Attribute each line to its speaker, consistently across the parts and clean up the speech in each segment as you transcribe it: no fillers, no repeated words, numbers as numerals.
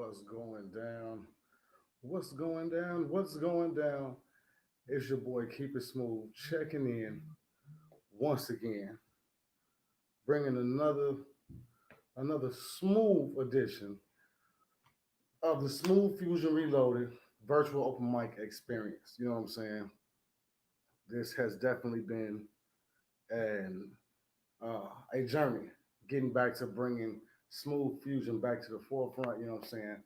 Speaker 1: What's going down? What's going down? What's going down? It's your boy Keep It Smooth checking in once again, bringing another smooth edition of the Smooth Fusion Reloaded virtual open mic experience. You know what I'm saying? This has definitely been an a journey, getting back to bringing Smooth Fusion back to the forefront. You know what I'm saying?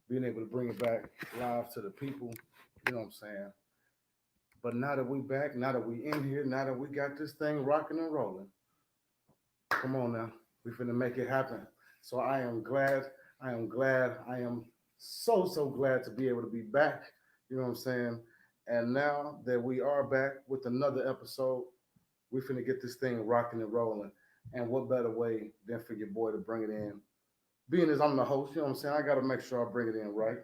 Speaker 1: Being able to bring it back live to the people. You know what I'm saying? But now that we back, now that we in here, now that we got this thing rocking and rolling, come on now, we finna make it happen. So I am glad, I am so glad to be able to be back. You know what I'm saying? And now that we are back with another episode, we finna get this thing rocking and rolling. And what better way than for your boy to bring it in? Being as I'm the host, you know what I'm saying? I gotta make sure I bring it in right.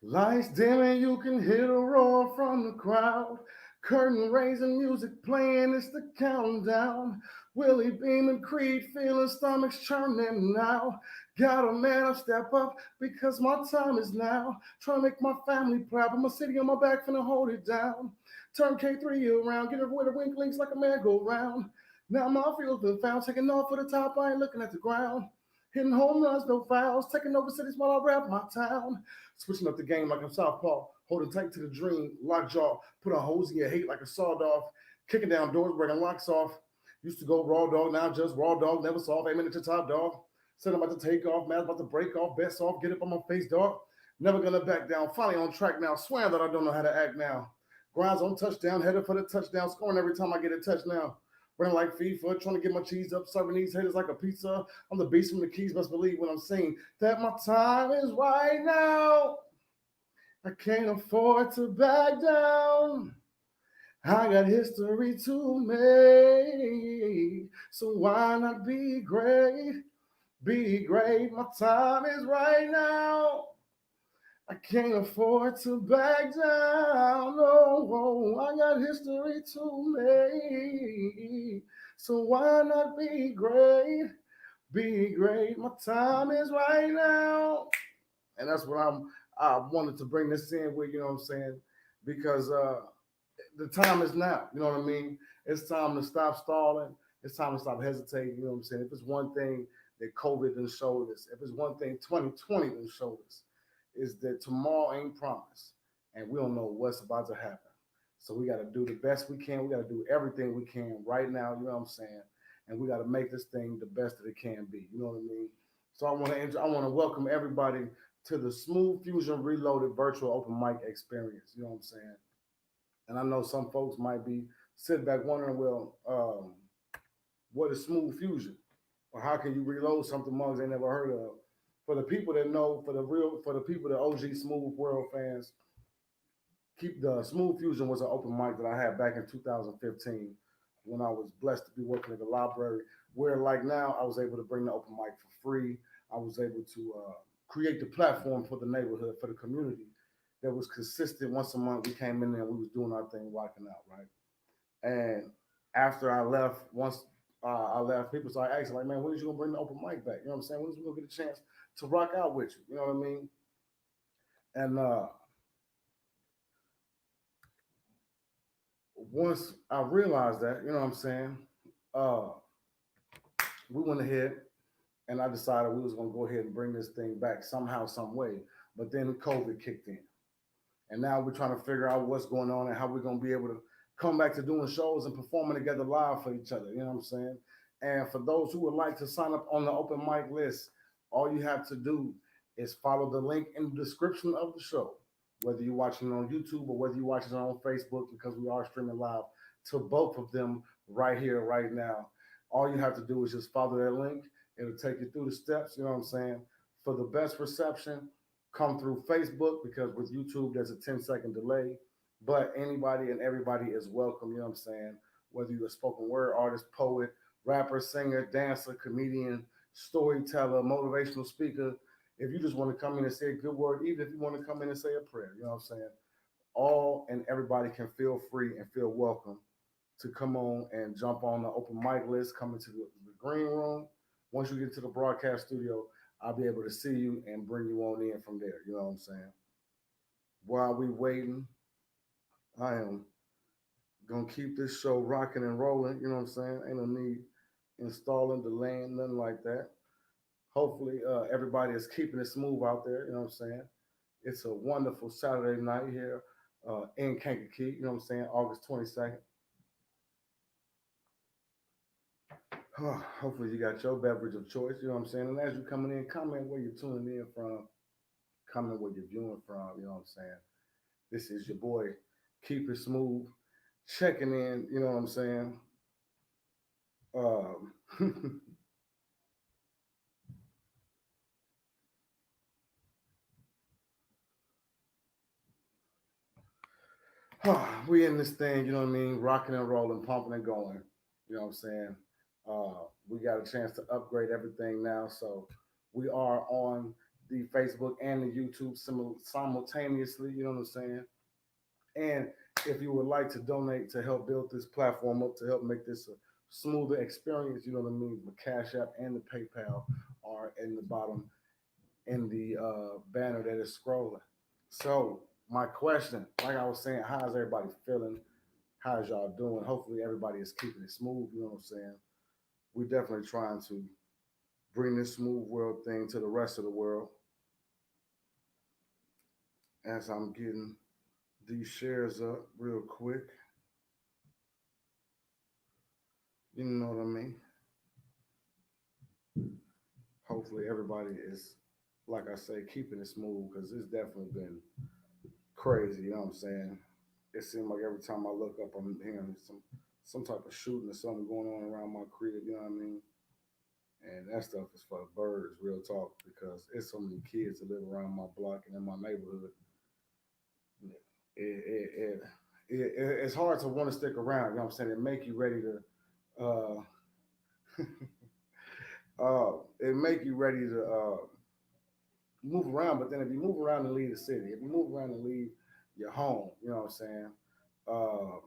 Speaker 1: Lights dim and you can hear the roar from the crowd. Curtain raising music playing, it's the countdown. Willie Beam and Creed feeling stomachs churning now. Got a man up, step up because my time is now. Trying to make my family proud, but my city on my back finna hold it down. Turn K3 around, get her with the wink links like a man go round. Now my field's been found, taking off for the top, I ain't looking at the ground. Hitting home runs, no fouls, taking over cities while I rap my town. Switching up the game like I'm Southpaw, holding tight to the dream, lockjaw, put a hose in your hate like a sawed off, kicking down doors, breaking locks off. Used to go raw dog, now just raw dog, never soft, aiming at your top dog. Said I'm about to take off, man, about to break off, best off, get up on my face, dog. Never gonna back down, finally on track now, swearing that I don't know how to act now. Grinds on touchdown, headed for the touchdown, scoring every time I get a touchdown. Running like FIFA, trying to get my cheese up, serving these haters like a pizza. I'm the beast from the keys, best believe when I'm saying that my time is right now. I can't afford to back down. I got history to make. So why not be great? Be great. My time is right now. I can't afford to back down. No, I got history to make. So why not be great? Be great. My time is right now. And that's what I wanted to bring this in with, you know what I'm saying? Because the time is now, you know what I mean? It's time to stop stalling. It's time to stop hesitating, you know what I'm saying? If it's one thing that COVID done showed us, if it's one thing 2020 done showed us, is that tomorrow ain't promised. And we don't know what's about to happen. So we got to do the best we can. We got to do everything we can right now, you know what I'm saying? And we got to make this thing the best that it can be, you know what I mean? So I want to welcome everybody to the Smooth Fusion Reloaded virtual open mic experience. You know what I'm saying? And I know some folks might be sitting back wondering, well, what is Smooth Fusion? Or how can you reload something mugs they never heard of? For the people that know, for the people that OG Smooth World fans, keep the Smooth Fusion was an open mic that I had back in 2015 when I was blessed to be working at the library. Where like now, I was able to bring the open mic for free. I was able to create the platform for the neighborhood, for the community that was consistent. Once a month, we came in there and we was doing our thing, rocking out, right? And after I left, once I left, people started asking, like, man, when is you gonna bring the open mic back? You know what I'm saying? When is we gonna get a chance to rock out with you? You know what I mean? And once I realized that, you know what I'm saying, uh, we went ahead and I decided we was gonna go ahead and bring this thing back somehow, some way. But then COVID kicked in, and now we're trying to figure out what's going on and how we're gonna be able to come back to doing shows and performing together live for each other. You know what I'm saying? And for those who would like to sign up on the open mic list, all you have to do is follow the link in the description of the show. Whether you're watching it on YouTube or whether you're watching it on Facebook, because we are streaming live to both of them right here, right now. All you have to do is just follow that link. It'll take you through the steps, you know what I'm saying? For the best reception, come through Facebook because with YouTube, there's a 10-second delay. But anybody and everybody is welcome, you know what I'm saying? Whether you're a spoken word artist, poet, rapper, singer, dancer, comedian, storyteller, motivational speaker, if you just want to come in and say a good word, even if you want to come in and say a prayer, you know what I'm saying? All and everybody can feel free and feel welcome to come on and jump on the open mic list, come into the green room. Once you get to the broadcast studio, I'll be able to see you and bring you on in from there. You know what I'm saying? While we waiting, I am gonna keep this show rocking and rolling. You know what I'm saying? Ain't no need installing the land, nothing like that. Hopefully, everybody is keeping it smooth out there. You know what I'm saying? It's a wonderful Saturday night here in Kankakee. You know what I'm saying? August 22nd. Hopefully, you got your beverage of choice. You know what I'm saying? And as you're coming in, comment where you're tuning in from, comment where you're viewing from. You know what I'm saying? This is your boy, Keep It Smooth, checking in. You know what I'm saying? Um, we in this thing, you know what I mean? Rocking and rolling, pumping and going. You know what I'm saying? We got a chance to upgrade everything now. So we are on the Facebook and the YouTube simultaneously. You know what I'm saying? And if you would like to donate to help build this platform up, to help make this a smoother experience, you know what I mean? The Cash App and the PayPal are in the bottom in the banner that is scrolling. So my question, like I was saying, how's everybody feeling? How's y'all doing? Hopefully everybody is keeping it smooth. You know what I'm saying? We're definitely trying to bring this smooth world thing to the rest of the world. As I'm getting these shares up real quick, you know what I mean? Hopefully everybody is, like I say, keeping it smooth because it's definitely been crazy. You know what I'm saying? It seems like every time I look up, I'm hearing some type of shooting or something going on around my crib. You know what I mean? And that stuff is for the birds, real talk, because it's so many kids that live around my block and in my neighborhood. It, it, it, it's hard to want to stick around. You know what I'm saying? It make you ready to, it make you ready to move around. But then if you move around and leave the city, if you move around and leave your home, you know what I'm saying? Um,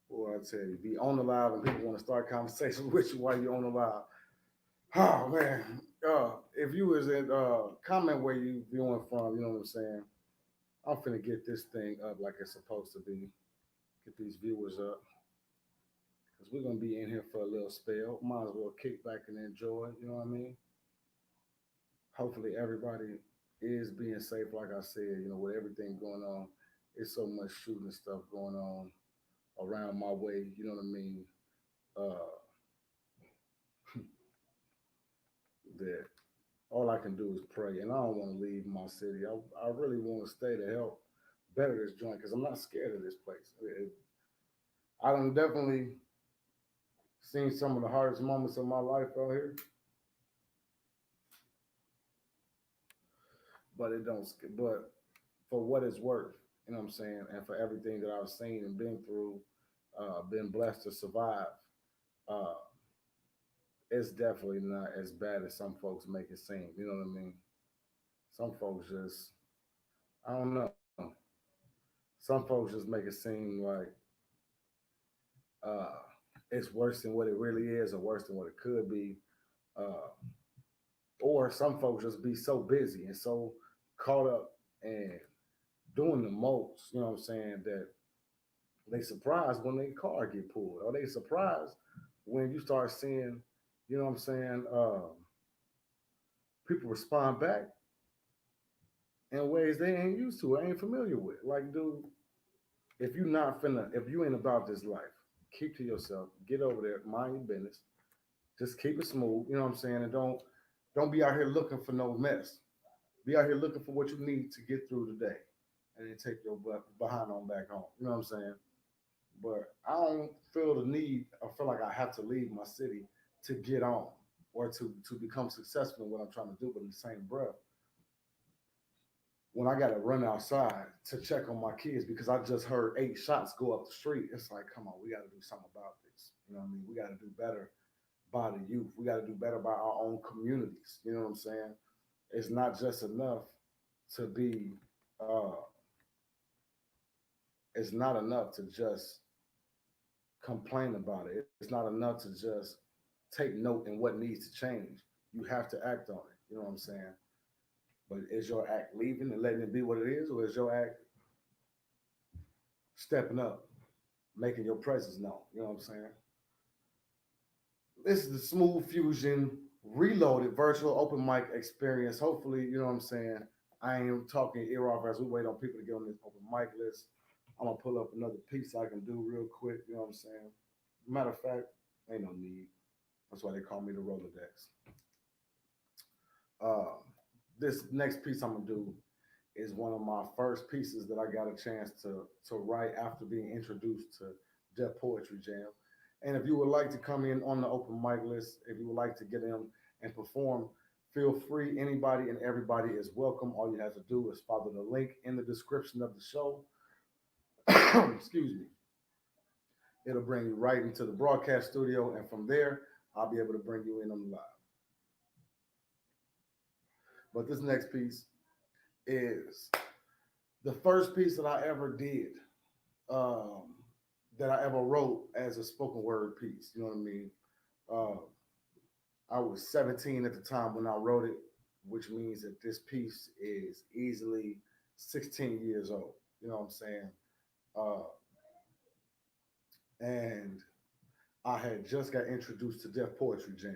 Speaker 1: Boy, I tell you, be on the live and people want to start conversations with you while you're on the live. Oh man, if you was in comment where you viewing from, you know what I'm saying. I'm finna get this thing up like it's supposed to be. Get these viewers up because we're gonna be in here for a little spell. Might as well kick back and enjoy. You know what I mean? Hopefully everybody is being safe. Like I said, you know, with everything going on, it's so much shooting stuff going on around my way. You know what I mean? Uh, that all I can do is pray, and I don't want to leave my city. I really want to stay to help better this joint because I'm not scared of this place. I done definitely seen some of the hardest moments of my life out here, but it don't. But for what it's worth, you know what I'm saying, and for everything that I've seen and been through, been blessed to survive. Uh, it's definitely not as bad as some folks make it seem. You know what I mean? Some folks just, I don't know. Some folks just make it seem like uh, it's worse than what it really is, or worse than what it could be. Uh, or some folks just be so busy and so caught up and doing the most, you know what I'm saying, that they surprised when their car get pulled, or they surprised when you start seeing, you know what I'm saying, people respond back in ways they ain't used to or ain't familiar with. Like, dude, if you not finna, if you ain't about this life, keep to yourself, get over there, mind your business, just keep it smooth, you know what I'm saying, and don't be out here looking for no mess. Be out here looking for what you need to get through the day, and then take your butt behind on back home. You know what I'm saying? But I don't feel the need or feel like I have to leave my city to get on or to become successful in what I'm trying to do. But in the same breath, when I got to run outside to check on my kids because I just heard 8 shots go up the street, it's like, come on, we got to do something about this. You know what I mean? We got to do better by the youth. We got to do better by our own communities. You know what I'm saying? It's not just enough to be uh, it's not enough to just complain about it. It's not enough to just take note in what needs to change. You have to act on it. You know what I'm saying? But is your act leaving and letting it be what it is, or is your act stepping up, making your presence known? You know what I'm saying? This is the Smooth Fusion Reloaded virtual open mic experience. Hopefully, you know what I'm saying. I ain't talking ear off as we wait on people to get on this open mic list. I'm gonna pull up another piece I can do real quick. You know what I'm saying? Matter of fact, ain't no need. That's why they call me the Rolodex. Uh, this next piece I'm gonna do is one of my first pieces that I got a chance to write after being introduced to Def Poetry Jam. And if you would like to come in on the open mic list, if you would like to get in and perform, feel free. Anybody and everybody is welcome. All you have to do is follow the link in the description of the show. Excuse me. It'll bring you right into the broadcast studio, and from there, I'll be able to bring you in on the live. But this next piece is the first piece that I ever did, um, that I ever wrote as a spoken word piece. You know what I mean? Uh, I was 17 at the time when I wrote it, which means that this piece is easily 16 years old. You know what I'm saying? Uh, and I had just got introduced to Def Poetry Jam.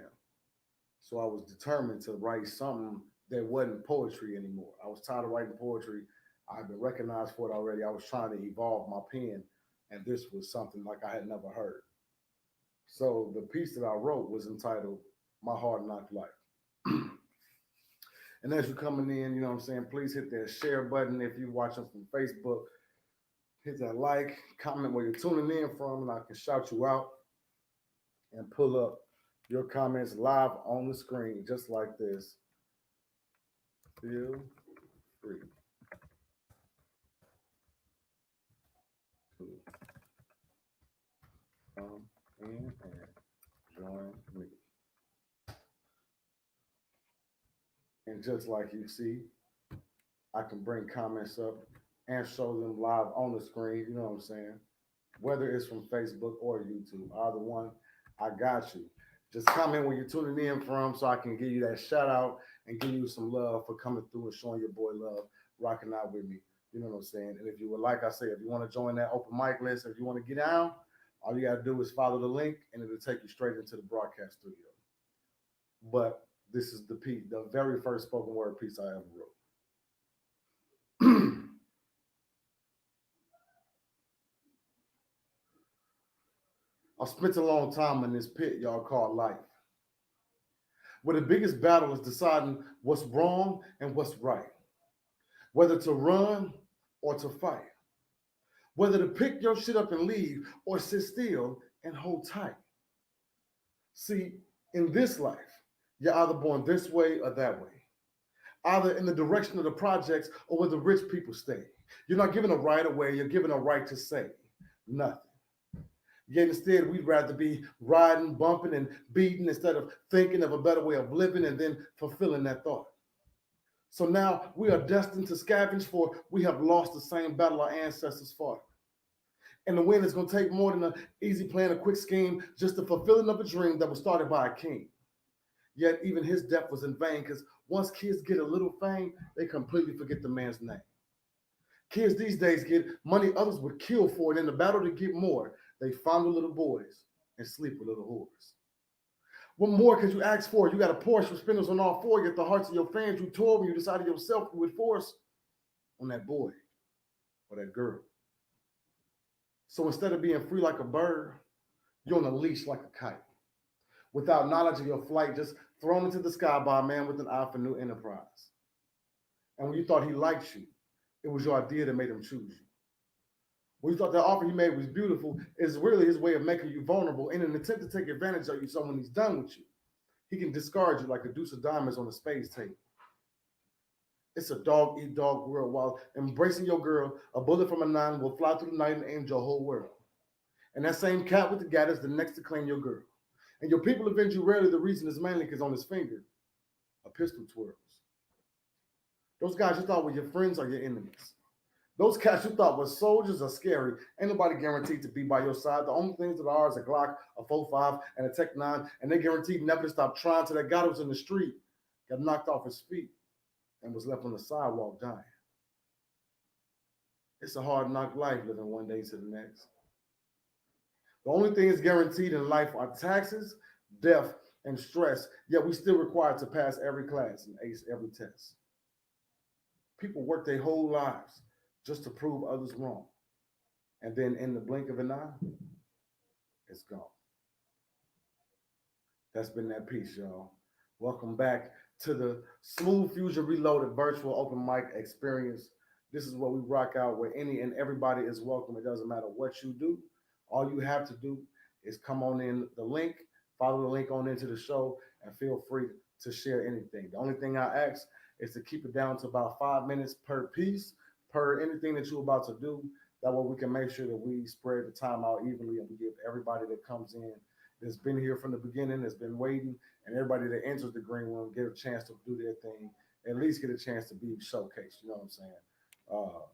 Speaker 1: So I was determined to write something that wasn't poetry anymore. I was tired of writing poetry. I've been recognized for it already. I was trying to evolve my pen, and this was something like I had never heard. So the piece that I wrote was entitled My Hard Knock Life. And as you're coming in, you know what I'm saying, please hit that share button. If you're watching from Facebook, hit that like, comment where you're tuning in from, and I can shout you out and pull up your comments live on the screen, just like this. Feel free to come in and join me. And just like you see, I can bring comments up and show them live on the screen. You know what I'm saying? Whether it's from Facebook or YouTube, either one, I got you. Just comment where you're tuning in from so I can give you that shout out and give you some love for coming through and showing your boy love, rocking out with me. You know what I'm saying? And if you would, like I said, if you want to join that open mic list, if you want to get down, all you got to do is follow the link and it'll take you straight into the broadcast studio. But this is the piece, the very first spoken word piece I ever wrote. I spent a long time in this pit y'all call life, where the biggest battle is deciding what's wrong and what's right, whether to run or to fight, whether to pick your shit up and leave or sit still and hold tight. See, in this life, you're either born this way or that way, either in the direction of the projects or where the rich people stay. You're not given a right away, you're given a right to say nothing. Yet instead, we'd rather be riding, bumping, and beating instead of thinking of a better way of living and then fulfilling that thought. So now we are destined to scavenge, for we have lost the same battle our ancestors fought. And the win is going to take more than an easy plan, a quick scheme, just the fulfilling of a dream that was started by a king. Yet even his death was in vain, because once kids get a little fame, they completely forget the man's name. Kids these days get money others would kill for, and in the battle to get more, they fondle little boys and sleep with little whores. What more could you ask for? You got a Porsche with spinners on all four, yet the hearts of your fans you tore when you decided yourself you would force on that boy or that girl. So instead of being free like a bird, you're on a leash like a kite. Without knowledge of your flight, just thrown into the sky by a man with an eye for new enterprise. And when you thought he liked you, it was your idea that made him choose you. When you thought that offer he made was beautiful, it's really his way of making you vulnerable in an attempt to take advantage of you. So when he's done with you, he can discard you like a deuce of diamonds on a spades table. It's a dog eat dog world. While embracing your girl, a bullet from a nine will fly through the night and aim your whole world. And that same cat with the gat is the next to claim your girl. And your people avenge you rarely. The reason is mainly because on his finger, a pistol twirls. Those guys you thought were your friends are your enemies. Those cats you thought were soldiers are scary. Ain't nobody guaranteed to be by your side. The only things that are is a Glock, a 45, and a Tech 9, and they guaranteed never to stop trying till that guy was in the street, got knocked off his feet, and was left on the sidewalk dying. It's a hard knock life living one day to the next. The only thing is guaranteed in life are taxes, death, and stress, yet we still required to pass every class and ace every test. People work their whole lives just to prove others wrong. And then in the blink of an eye, it's gone. That's been that piece, y'all. Welcome back to the Smooth Fusion Reloaded virtual open mic experience. This is what we rock out where any and everybody is welcome. It doesn't matter what you do. All you have to do is come on in the link, follow the link on into the show, and feel free to share anything. The only thing I ask is to keep it down to about 5 minutes per piece, per anything that you're about to do. That way we can make sure that we spread the time out evenly and we give everybody that comes in that's been here from the beginning, that's been waiting, and everybody that enters the green room get a chance to do their thing, at least get a chance to be showcased. You know what I'm saying?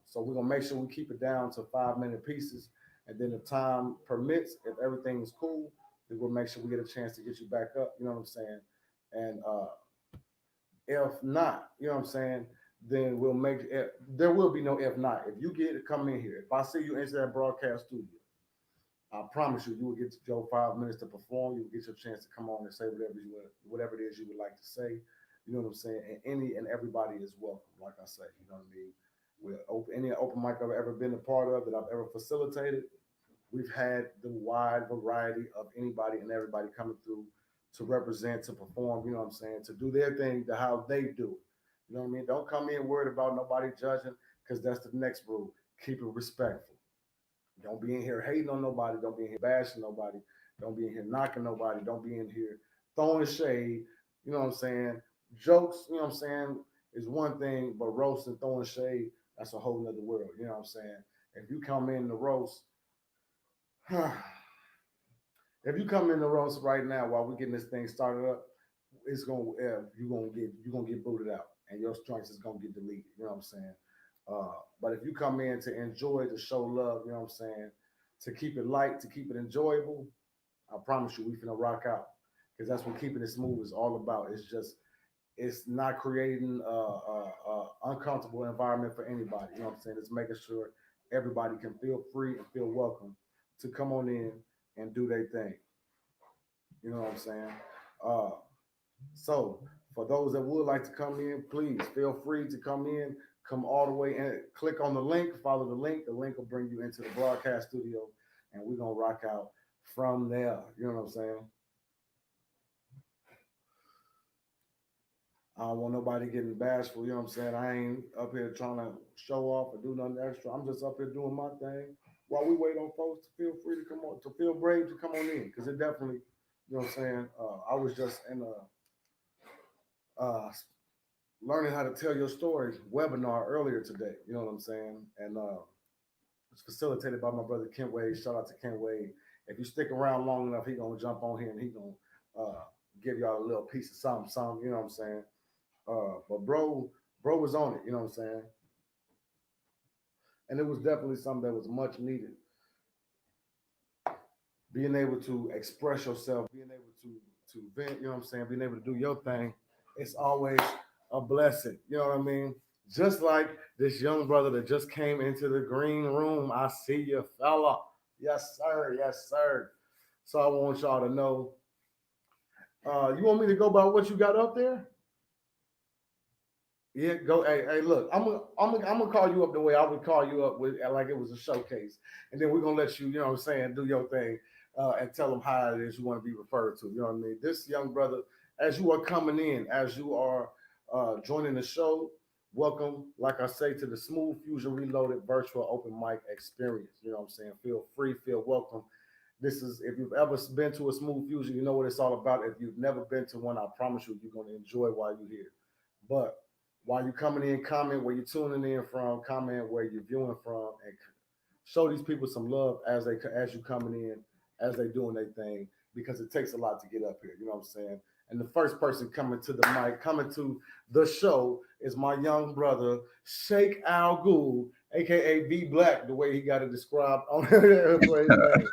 Speaker 1: So we're gonna make sure we keep it down to 5 minute pieces, and then if time permits, if everything is cool, then we'll make sure we get a chance to get you back up. You know what I'm saying? And if not, you know what I'm saying, then we'll make it. There will be no if not. If you get to come in here, if I see you enter that broadcast studio, I promise you, you will get your 5 minutes to perform. You will get your chance to come on and say whatever it is you would like to say. You know what I'm saying? And any and everybody is welcome. Like I say, you know what I mean. With any open mic I've ever been a part of that I've ever facilitated, we've had the wide variety of anybody and everybody coming through to represent, to perform. You know what I'm saying? To do their thing, to how they do it. You know what I mean? Don't come in worried about nobody judging, because that's the next rule. Keep it respectful. Don't be in here hating on nobody. Don't be in here bashing nobody. Don't be in here knocking nobody. Don't be in here throwing shade. You know what I'm saying? Jokes, you know what I'm saying, is one thing, but roasting, throwing shade, that's a whole nother world. You know what I'm saying? If you come in the roast, if you come in the roast right now while we're getting this thing started up, it's gonna you're gonna get booted out, and your strikes is gonna get deleted. You know what I'm saying? But if you come in to enjoy, to show love, you know what I'm saying, to keep it light, to keep it enjoyable, I promise you we finna rock out, because that's what keeping it smooth is all about. It's not creating a uncomfortable environment for anybody. You know what I'm saying? It's making sure everybody can feel free and feel welcome to come on in and do their thing. You know what I'm saying? Uh, so for those that would like to come in, please feel free to come in. Come all the way and click on the link, follow the link. The link will bring you into the broadcast studio, and we're gonna rock out from there. You know what I'm saying? I don't want nobody getting bashful. You know what I'm saying? I ain't up here trying to show off or do nothing extra. I'm just up here doing my thing while we wait on folks to feel free to come on, to feel brave to come on in, because it definitely, you know what I'm saying. I was just in a learning how to tell your story webinar earlier today. You know what I'm saying? And it's facilitated by my brother Kent Wade. Shout out to Kent Wade. If you stick around long enough, he gonna jump on here and he gonna give y'all a little piece of something, something. You know what I'm saying? But bro was on it. You know what I'm saying? And it was definitely something that was much needed. Being able to express yourself, being able to vent. You know what I'm saying? Being able to do your thing. It's always a blessing. You know what I mean? Just like this young brother that just came into the green room. I see you, fella. Yes, sir. Yes, sir. So I want y'all to know. You want me to go by what you got up there? Yeah, go. Hey, look, I'm gonna call you up the way I would call you up with, like it was a showcase, and then we're gonna let you, you know what I'm saying, do your thing, and tell them how it is you want to be referred to. You know what I mean? This young brother, as you are coming in, as you are joining the show, welcome, like I say, to the Smooth Fusion Reloaded virtual open mic experience. You know what I'm saying? Feel free, feel welcome. This is, if you've ever been to a Smooth Fusion, you know what it's all about. If you've never been to one, I promise you, you're gonna enjoy while you're here. But while you're coming in, comment where you're tuning in from, comment where you're viewing from, and show these people some love as you coming in, as they doing their thing, because it takes a lot to get up here. You know what I'm saying? And the first person coming to the mic, coming to the show, is my young brother, Sheikh Al Ghul, aka V Black, the way he got it described on for his name.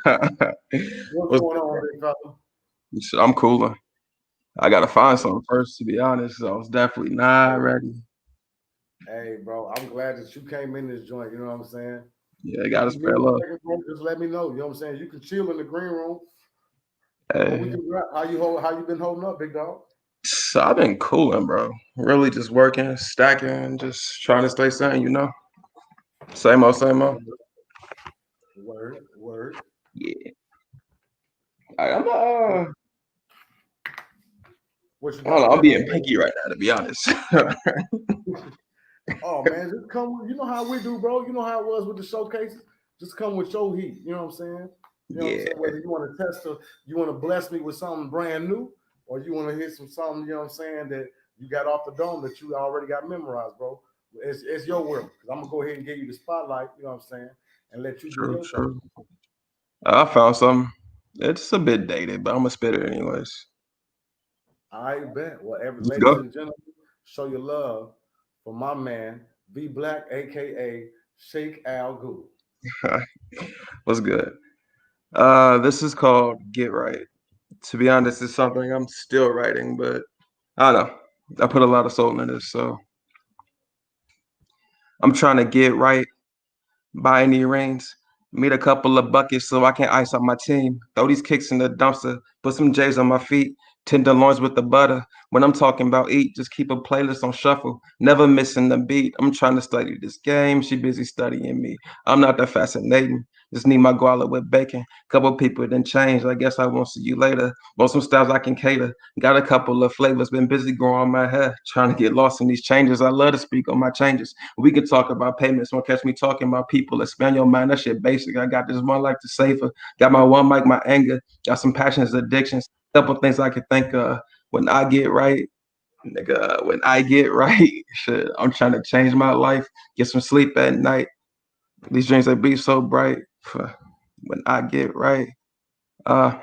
Speaker 1: What's
Speaker 2: What's
Speaker 1: going on, big fella?
Speaker 2: I'm cooler. I gotta find something first, to be honest. So I was definitely not
Speaker 1: Hey,
Speaker 2: ready.
Speaker 1: hey, bro, I'm glad that you came in this joint. You know what I'm saying?
Speaker 2: Yeah, I
Speaker 1: If
Speaker 2: gotta
Speaker 1: you need
Speaker 2: spare
Speaker 1: a
Speaker 2: love.
Speaker 1: second, bro, just let me know. You know what I'm saying? You can chill in the green room, or we
Speaker 2: Hey,
Speaker 1: can grab. How you been holding up, big dog?
Speaker 2: so I've been cooling, bro. Really just working, stacking, just trying to stay sane. Same old, same old.
Speaker 1: Word, word.
Speaker 2: Yeah. I'm
Speaker 1: What,
Speaker 2: uh
Speaker 1: what you
Speaker 2: I don't
Speaker 1: got
Speaker 2: know, I'm
Speaker 1: going
Speaker 2: being
Speaker 1: on,
Speaker 2: picky right now, to be honest.
Speaker 1: man? Oh man, just come. You know how we do, bro. You know how it was with the showcases. Just come with your heat. You know what I'm saying? You know what I'm
Speaker 2: Yeah,
Speaker 1: saying? Whether you want to test or you want to bless me with something brand new, or you want to hit something. You know what I'm saying, that you got off the dome that you already got memorized, bro. It's your world. Cause I'm gonna go ahead and give you the spotlight. You know what I'm saying, and let you do
Speaker 2: true,
Speaker 1: your thing.
Speaker 2: true. I found something. It's a bit dated, but I'm gonna spit it anyways.
Speaker 1: I bet. Well,
Speaker 2: Let's
Speaker 1: ladies
Speaker 2: go.
Speaker 1: and gentlemen, show your love for my man V Black, aka Sheikh Al Ghul.
Speaker 2: What's good? This is called Get Right. To be honest, it's something I'm still writing, but I don't know. I put a lot of soul into this, so I'm trying to get right, buy any rings, meet a couple of buckets so I can ice up my team, throw these kicks in the dumpster, put some J's on my feet, tenderloins with the butter. When I'm talking about eat, just keep a playlist on shuffle, never missing the beat. I'm trying to study this game, she busy studying me. I'm not that fascinating, just need my guala with bacon. Couple people done changed, I guess I won't see you later. Want some styles I can cater, got a couple of flavors, been busy growing my hair, trying to get lost in these changes. I love to speak on my changes. We could talk about payments. Don't catch me talking about people. Expand your mind. That shit basic. I got this one life to savor. Got my one mic, my anger. Got some passions, addictions. Couple things I can think of. When I get right, nigga, when I get right, shit, I'm trying to change my life. Get some sleep at night. These dreams they be so bright. When I get right, uh,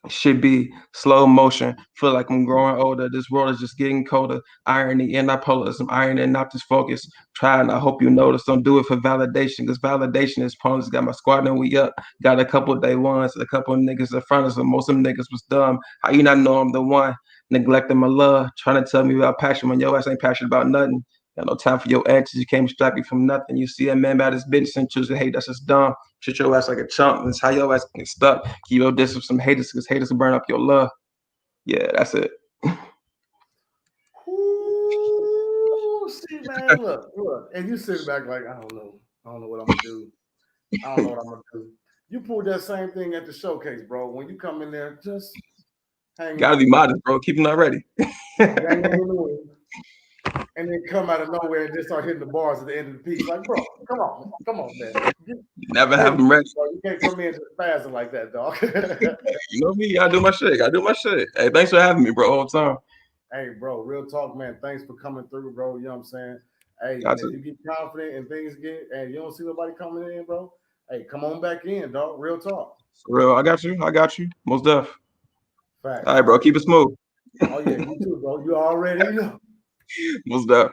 Speaker 2: should be slow motion. Feel like I'm growing older. This world is just getting colder. Irony and bipolarism, iron and not just focus. Try and I hope you notice. Don't do it for validation, because validation is pointless. Got my squad and we up. Got a couple day ones, a couple of niggas in front of us. Most of them niggas was dumb. How you not know I'm the one? Neglecting my love, trying to tell me about passion when your ass ain't passionate about nothing. Got no time for your exes. You can't distract me from nothing. You see a man about his business and choose to hate. That's just dumb. Treat your ass like a chump. That's how your ass get stuck. Keep your distance from haters because haters will burn up your love. Yeah, that's it.
Speaker 1: Ooh, see, man, look, and you sit back like, I don't know what I'm gonna do. I don't know what I'm gonna do. You pulled that same thing at the showcase, bro. When you come in there, just hang in
Speaker 2: Gotta
Speaker 1: there,
Speaker 2: be
Speaker 1: man.
Speaker 2: modest, bro. Keep them not ready.
Speaker 1: Hang in there, and then come out of nowhere and just start hitting the bars at the end of the piece. Like, bro, come on, man.
Speaker 2: Never
Speaker 1: Give
Speaker 2: have
Speaker 1: it to
Speaker 2: them
Speaker 1: me,
Speaker 2: ready.
Speaker 1: bro. You can't come in just spazzing like that, dog.
Speaker 2: You know me. I do my shit. I do my shit. Hey, thanks for having me, bro. All the time.
Speaker 1: Hey, bro, real talk, man. Thanks for coming through, bro. You know what I'm saying? Hey, and
Speaker 2: Got
Speaker 1: if
Speaker 2: to.
Speaker 1: you get confident and things get, and you don't see nobody coming in, bro, hey, come on back in, dog. Real talk.
Speaker 2: For real. I got you. I got you. Most def. All
Speaker 1: Facts,
Speaker 2: right, bro.
Speaker 1: facts.
Speaker 2: Keep it smooth.
Speaker 1: Oh yeah, you too, bro. You already know.
Speaker 2: Most def.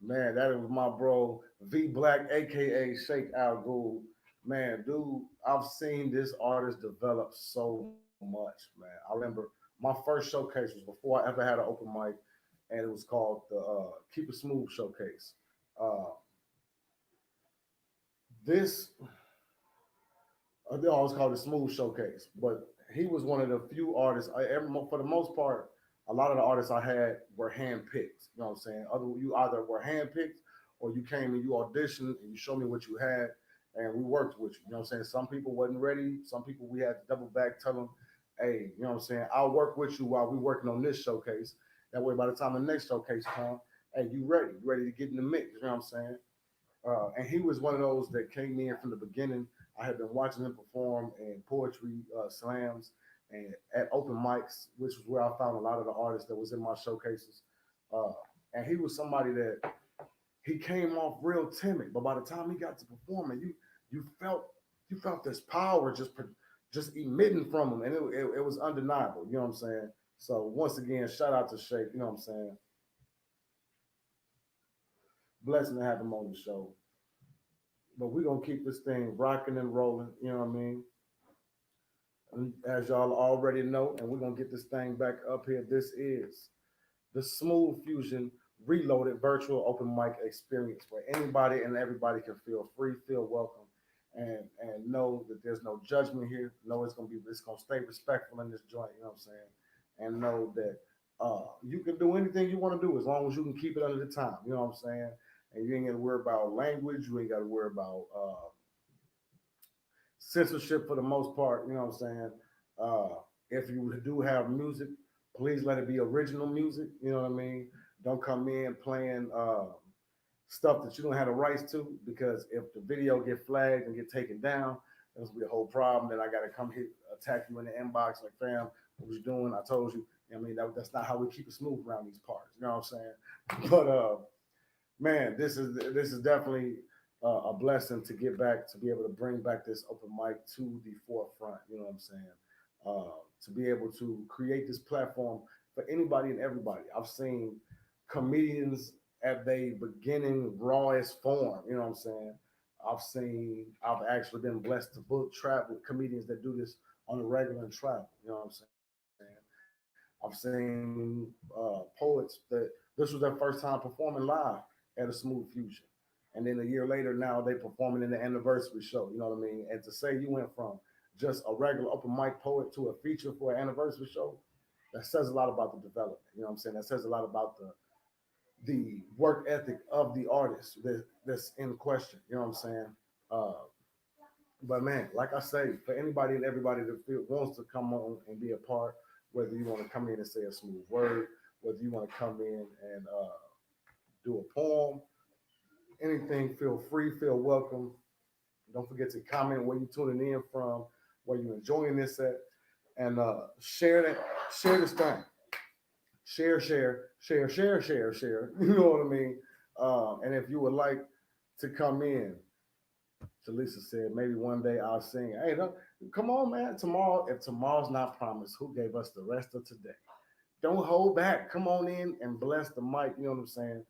Speaker 1: Man, that was my bro V Black, aka Sheikh Al Ghul. Man, dude, I've seen this artist develop so much, man. I remember my first showcase was before I ever had an open mic, and it was called the Keep It Smooth Showcase. Uh, this they always called it Smooth Showcase, but he was one of the few artists. For the most part, a lot of the artists I had were handpicked. You know what I'm saying? You either were handpicked or you came and you auditioned and you showed me what you had, and we worked with you. You know what I'm saying? Some people wasn't ready. Some people we had to double back, tell them, hey, you know what I'm saying? I'll work with you while we working on this showcase. That way, by the time the next showcase comes, hey, you ready? You ready to get in the mix? You know what I'm saying? And he was one of those that came in from the beginning. I had been watching him perform in poetry slams and at open mics, which was where I found a lot of the artists that was in my showcases. Uh, and he was somebody that he came off real timid, but by the time he got to performing, you felt you felt this power just emitting from him, and it was undeniable. You know what I'm saying? So once again, shout out to Shake. You know what I'm saying? Blessing to have him on the show. But we're gonna keep this thing rocking and rolling. You know what I mean? And as y'all already know, and we're gonna get this thing back up here. This is the Smooth Fusion Reloaded Virtual Open Mic Experience, where anybody and everybody can feel free, feel welcome, and know that there's no judgment here. Know it's gonna stay respectful in this joint. You know what I'm saying? And know that you can do anything you want to do as long as you can keep it under the time. You know what I'm saying? And you ain't got to worry about language. You ain't got to worry about censorship for the most part. You know what I'm saying? Uh, if you do have music, please let it be original music. You know what I mean? Don't come in playing stuff that you don't have the rights to, because if the video get flagged and get taken down, there's gonna be a whole problem. Then I gotta come hit attack you in the inbox like, fam, what was you doing? I told you. I mean, that's not how we keep it smooth around these parts. You know what I'm saying? But man, this is definitely a blessing to get back, to be able to bring back this open mic to the forefront. You know what I'm saying? To be able to create this platform for anybody and everybody. I've seen comedians at their beginning rawest form. You know what I'm saying? I've actually been blessed to book travel comedians that do this on a regular and travel. You know what I'm saying? I've seen poets that this was their first time performing live at a Smooth Fusion. And then a year later, now they performing in the anniversary show. You know what I mean? And to say you went from just a regular open mic poet to a feature for an anniversary show, that says a lot about the development. You know what I'm saying? That says a lot about the work ethic of the artist that's in question. You know what I'm saying? Uh, but man, like I say, for anybody and everybody that wants to come on and be a part, whether you want to come in and say a smooth word, whether you want to come in and do a poem, anything, feel free, feel welcome. Don't forget to comment where you're tuning in from, where you're enjoying this at, and share this thing. Share. You know what I mean? And if you would like to come in, Jaleesa said, maybe one day I'll sing. Hey, no, come on, man. Tomorrow, if tomorrow's not promised, who gave us the rest of today? Don't hold back. Come on in and bless the mic. You know what I'm saying?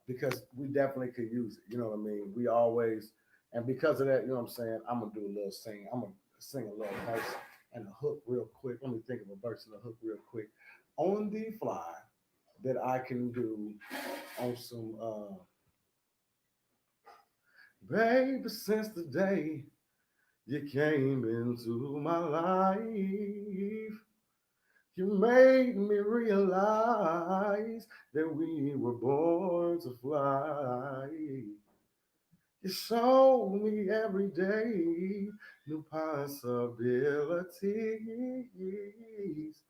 Speaker 1: Because we definitely could use it. You know what I mean? We always, and because of that, you know what I'm saying? I'm gonna do a little sing. I'm gonna sing a little verse and a hook real quick. Let me think of a verse and a hook real quick on the fly that I can do on some. Baby, since the day you came into my life, you made me realize that we were born to fly. You show me every day new possibilities.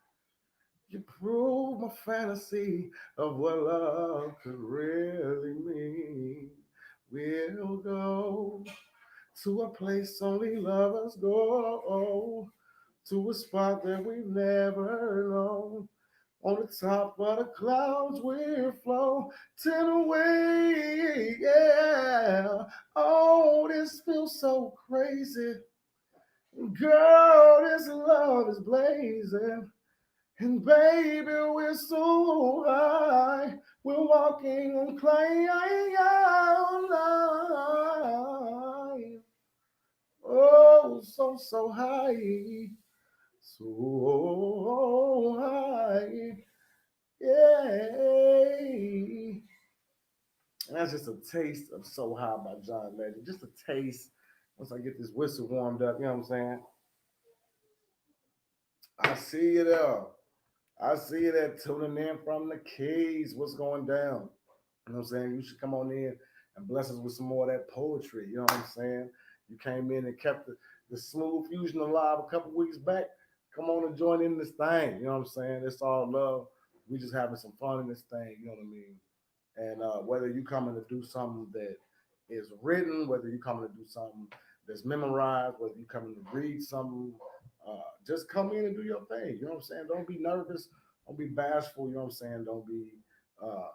Speaker 1: You prove my fantasy of what love could really mean. We'll go to a place only lovers go, to a spot that we've never known. On the top of the clouds we'll floating away, yeah. Oh, this feels so crazy. Girl, this love is blazing. And baby, we're so high. We're walking on cloud. Oh, so high. So high. Yeah. And that's just a taste of So High by John Legend. Just a taste. Once I get this whistle warmed up, you know what I'm saying? I see you there. I see you there tuning in from the Keys. What's going down? You know what I'm saying? You should come on in and bless us with some more of that poetry. You know what I'm saying? You came in and kept the smooth fusion alive a couple weeks back. Come on and join in this thing. You know what I'm saying? It's all love. We just having some fun in this thing. You know what I mean? And whether you coming to do something that is written, whether you coming to do something that's memorized, whether you coming to read something, just come in and do your thing. You know what I'm saying? Don't be nervous. Don't be bashful. You know what I'm saying? Uh,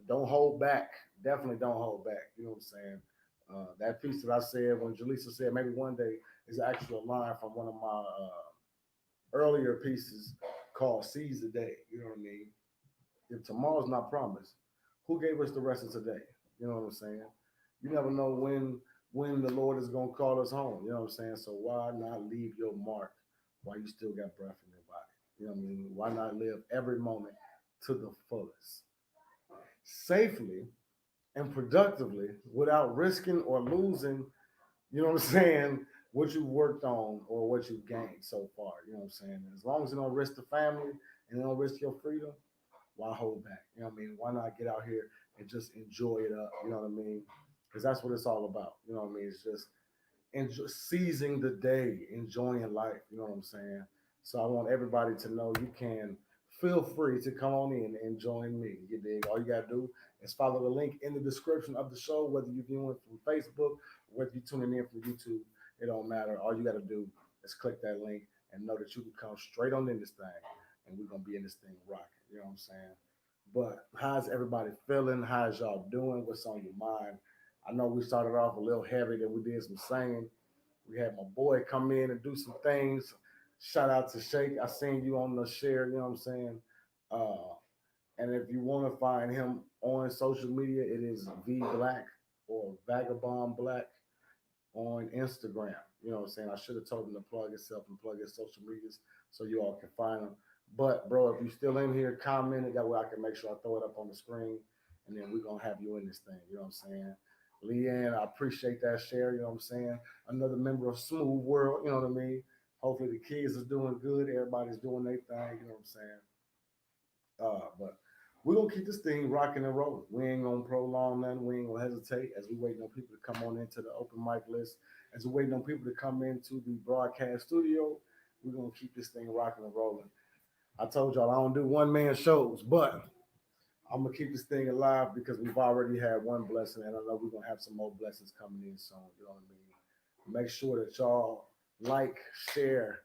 Speaker 1: don't hold back. Definitely don't hold back. You know what I'm saying? That piece that I said when Jaleesa said maybe one day is actually a line from one of my earlier pieces called "Seize the Day." You know what I mean? If tomorrow's not promised, who gave us the rest of today? You know what I'm saying? You never know when the Lord is gonna call us home. You know what I'm saying? So why not leave your mark while you still got breath in your body? You know what I mean? Why not live every moment to the fullest, safely and productively, without risking or losing, you know what I'm saying, what you worked on or what you gained so far. You know what I'm saying? As long as you don't risk the family and you don't risk your freedom, why hold back? You know what I mean? Why not get out here and just enjoy it up? You know what I mean? Because that's what it's all about. You know what I mean? It's just seizing the day, enjoying life. You know what I'm saying? So I want everybody to know you can feel free to come on in and join me. You dig? All you gotta do is follow the link in the description of the show, whether you're viewing from Facebook, whether you're tuning in from YouTube. It don't matter. All you gotta do is click that link and know that you can come straight on in this thing, and we're gonna be in this thing rocking. You know what I'm saying? But how's everybody feeling? How's y'all doing? What's on your mind? I know we started off a little heavy, then we did some singing. We had my boy come in and do some things. Shout out to Shake. I seen you on the share, you know what I'm saying? Uh, and if you want to find him on social media, it is V Black or Vagabond Black on Instagram. You know what I'm saying? I should have told him to plug himself and plug his social medias so you all can find him. But bro, if you still in here, comment it. That way I can make sure I throw it up on the screen, and then we're gonna have you in this thing. You know what I'm saying? Leanne, I appreciate that share. You know what I'm saying? Another member of Smooth World. You know what I mean? Hopefully the kids is doing good. Everybody's doing their thing. You know what I'm saying? But we're gonna keep this thing rocking and rolling. We ain't gonna prolong nothing. We ain't gonna hesitate as we waiting on people to come on into the open mic list. As we waiting on people to come into the broadcast studio, we're gonna keep this thing rocking and rolling. I told y'all I don't do one man shows, but I'm gonna keep this thing alive because we've already had one blessing, and I know we're gonna have some more blessings coming in soon. You know what I mean? Make sure that y'all like, share,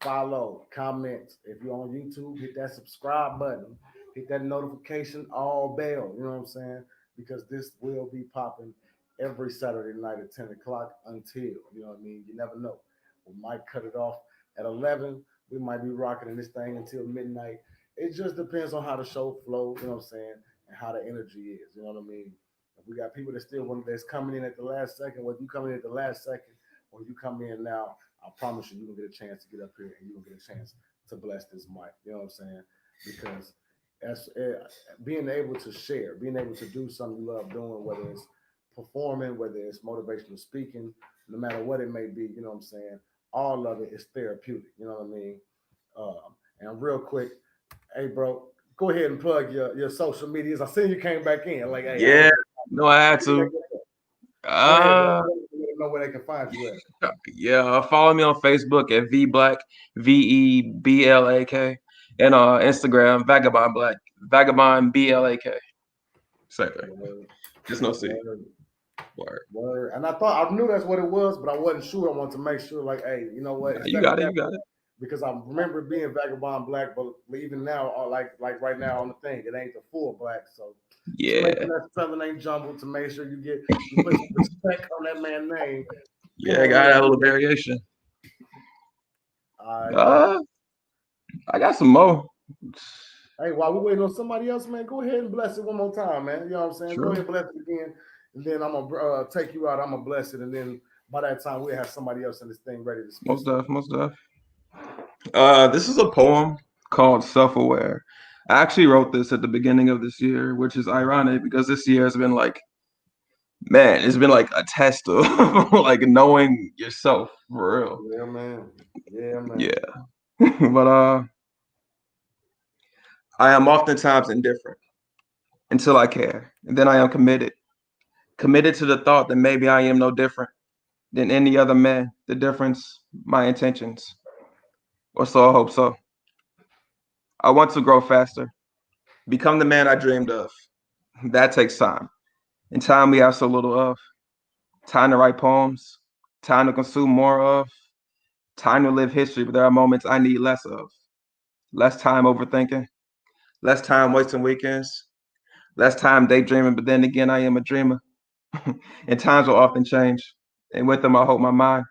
Speaker 1: follow, comment. If you're on YouTube, hit that subscribe button, hit that notification all bell. You know what I'm saying? Because this will be popping every Saturday night at 10 o'clock until, you know what I mean? You never know. We might cut it off at 11. We might be rocking in this thing until midnight. It just depends on how the show flows, you know what I'm saying? And how the energy is, you know what I mean? If we got people that still want that's coming in at the last second, whether you come in at the last second or you come in now, I promise you, you're gonna get a chance to get up here and you're gonna get a chance to bless this mic. You know what I'm saying? Because as being able to share, being able to do something you love doing, whether it's performing, whether it's motivational speaking, no matter what it may be, you know what I'm saying? All of it is therapeutic. You know what I mean? And real quick, hey bro, go ahead and plug your social medias. I seen you came back in. Like, hey, I
Speaker 2: Yeah,
Speaker 1: ain't.
Speaker 2: no, I had to.
Speaker 1: Go ahead, bro.
Speaker 2: Uh,
Speaker 1: Let them know where they can find you at.
Speaker 2: yeah, follow me on Facebook at VBlack, VEBLAK, and Instagram, Vagabond Black, Vagabond BLAK. Same thing.
Speaker 1: Word,
Speaker 2: Just no C.
Speaker 1: word.
Speaker 2: Word.
Speaker 1: Word. And I knew that's what it was, but I wasn't sure. I wanted to make sure, like, hey, you know what?
Speaker 2: Nah,
Speaker 1: Is
Speaker 2: you
Speaker 1: that
Speaker 2: got
Speaker 1: what
Speaker 2: it.
Speaker 1: that
Speaker 2: You got
Speaker 1: was?
Speaker 2: it.
Speaker 1: Because I remember being Vagabond Black, but even now, like right now on the thing, it ain't the full black. So to make
Speaker 2: Yeah.
Speaker 1: sure that spelling ain't jumbled, to make sure you put some respect on that man's name. Come
Speaker 2: Yeah, I
Speaker 1: on
Speaker 2: got
Speaker 1: in.
Speaker 2: a little variation.
Speaker 1: All right, bro.
Speaker 2: Uh, I got some more.
Speaker 1: Hey, while we waiting on somebody else, man, go ahead and bless it one more time, man. You know what I'm saying? Go ahead
Speaker 2: True.
Speaker 1: and bless it again, and then I'm gonna take you out. I'm gonna bless it, and then by that time we'll have somebody else in this thing ready to spit
Speaker 2: Most
Speaker 1: some.
Speaker 2: deaf, most deaf. This is a poem called Self-Aware. I actually wrote this at the beginning of this year, which is ironic because this year has been like, man, it's been like a test of like knowing yourself for real.
Speaker 1: Yeah, man. Yeah, man.
Speaker 2: Yeah. But I am oftentimes indifferent until I care. And then I am committed. Committed to the thought that maybe I am no different than any other man. The difference, my intentions. Or so I hope so. I want to grow faster. Become the man I dreamed of. That takes time. And time we have so little of. Time to write poems. Time to consume more of. Time to live history, but there are moments I need less of. Less time overthinking. Less time wasting weekends. Less time daydreaming, but then again, I am a dreamer. And times will often change. And with them, I hope my mind.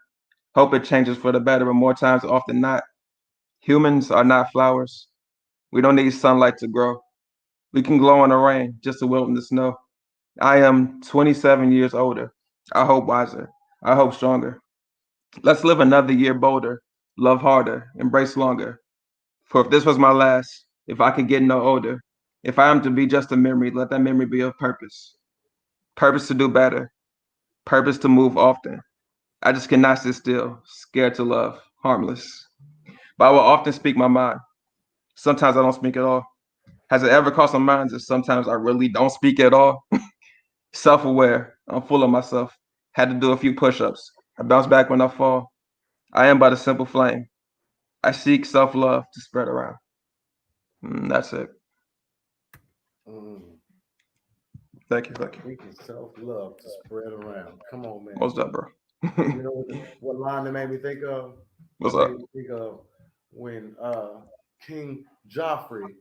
Speaker 2: Hope it changes for the better, but more times often not. Humans are not flowers. We don't need sunlight to grow. We can glow in the rain, just to wilt in the snow. I am 27 years older. I hope wiser. I hope stronger. Let's live another year bolder, love harder, embrace longer. For if this was my last, if I could get no older, if I am to be just a memory, let that memory be of purpose. Purpose to do better, purpose to move often. I just cannot sit still, scared to love, harmless. But I will often speak my mind. Sometimes I don't speak at all. Has it ever crossed my mind that sometimes I really don't speak at all? Self aware, I'm full of myself. Had to do a few push ups. I bounce back when I fall. I am but a simple flame. I seek self love to spread around. That's it.
Speaker 1: Mm.
Speaker 2: Thank you. Thank you.
Speaker 1: Speaking self-love to spread around. Come on, man.
Speaker 2: What's up, bro?
Speaker 1: And you know what line that made me think of?
Speaker 2: What's
Speaker 1: That
Speaker 2: up?
Speaker 1: made me think of when King Joffrey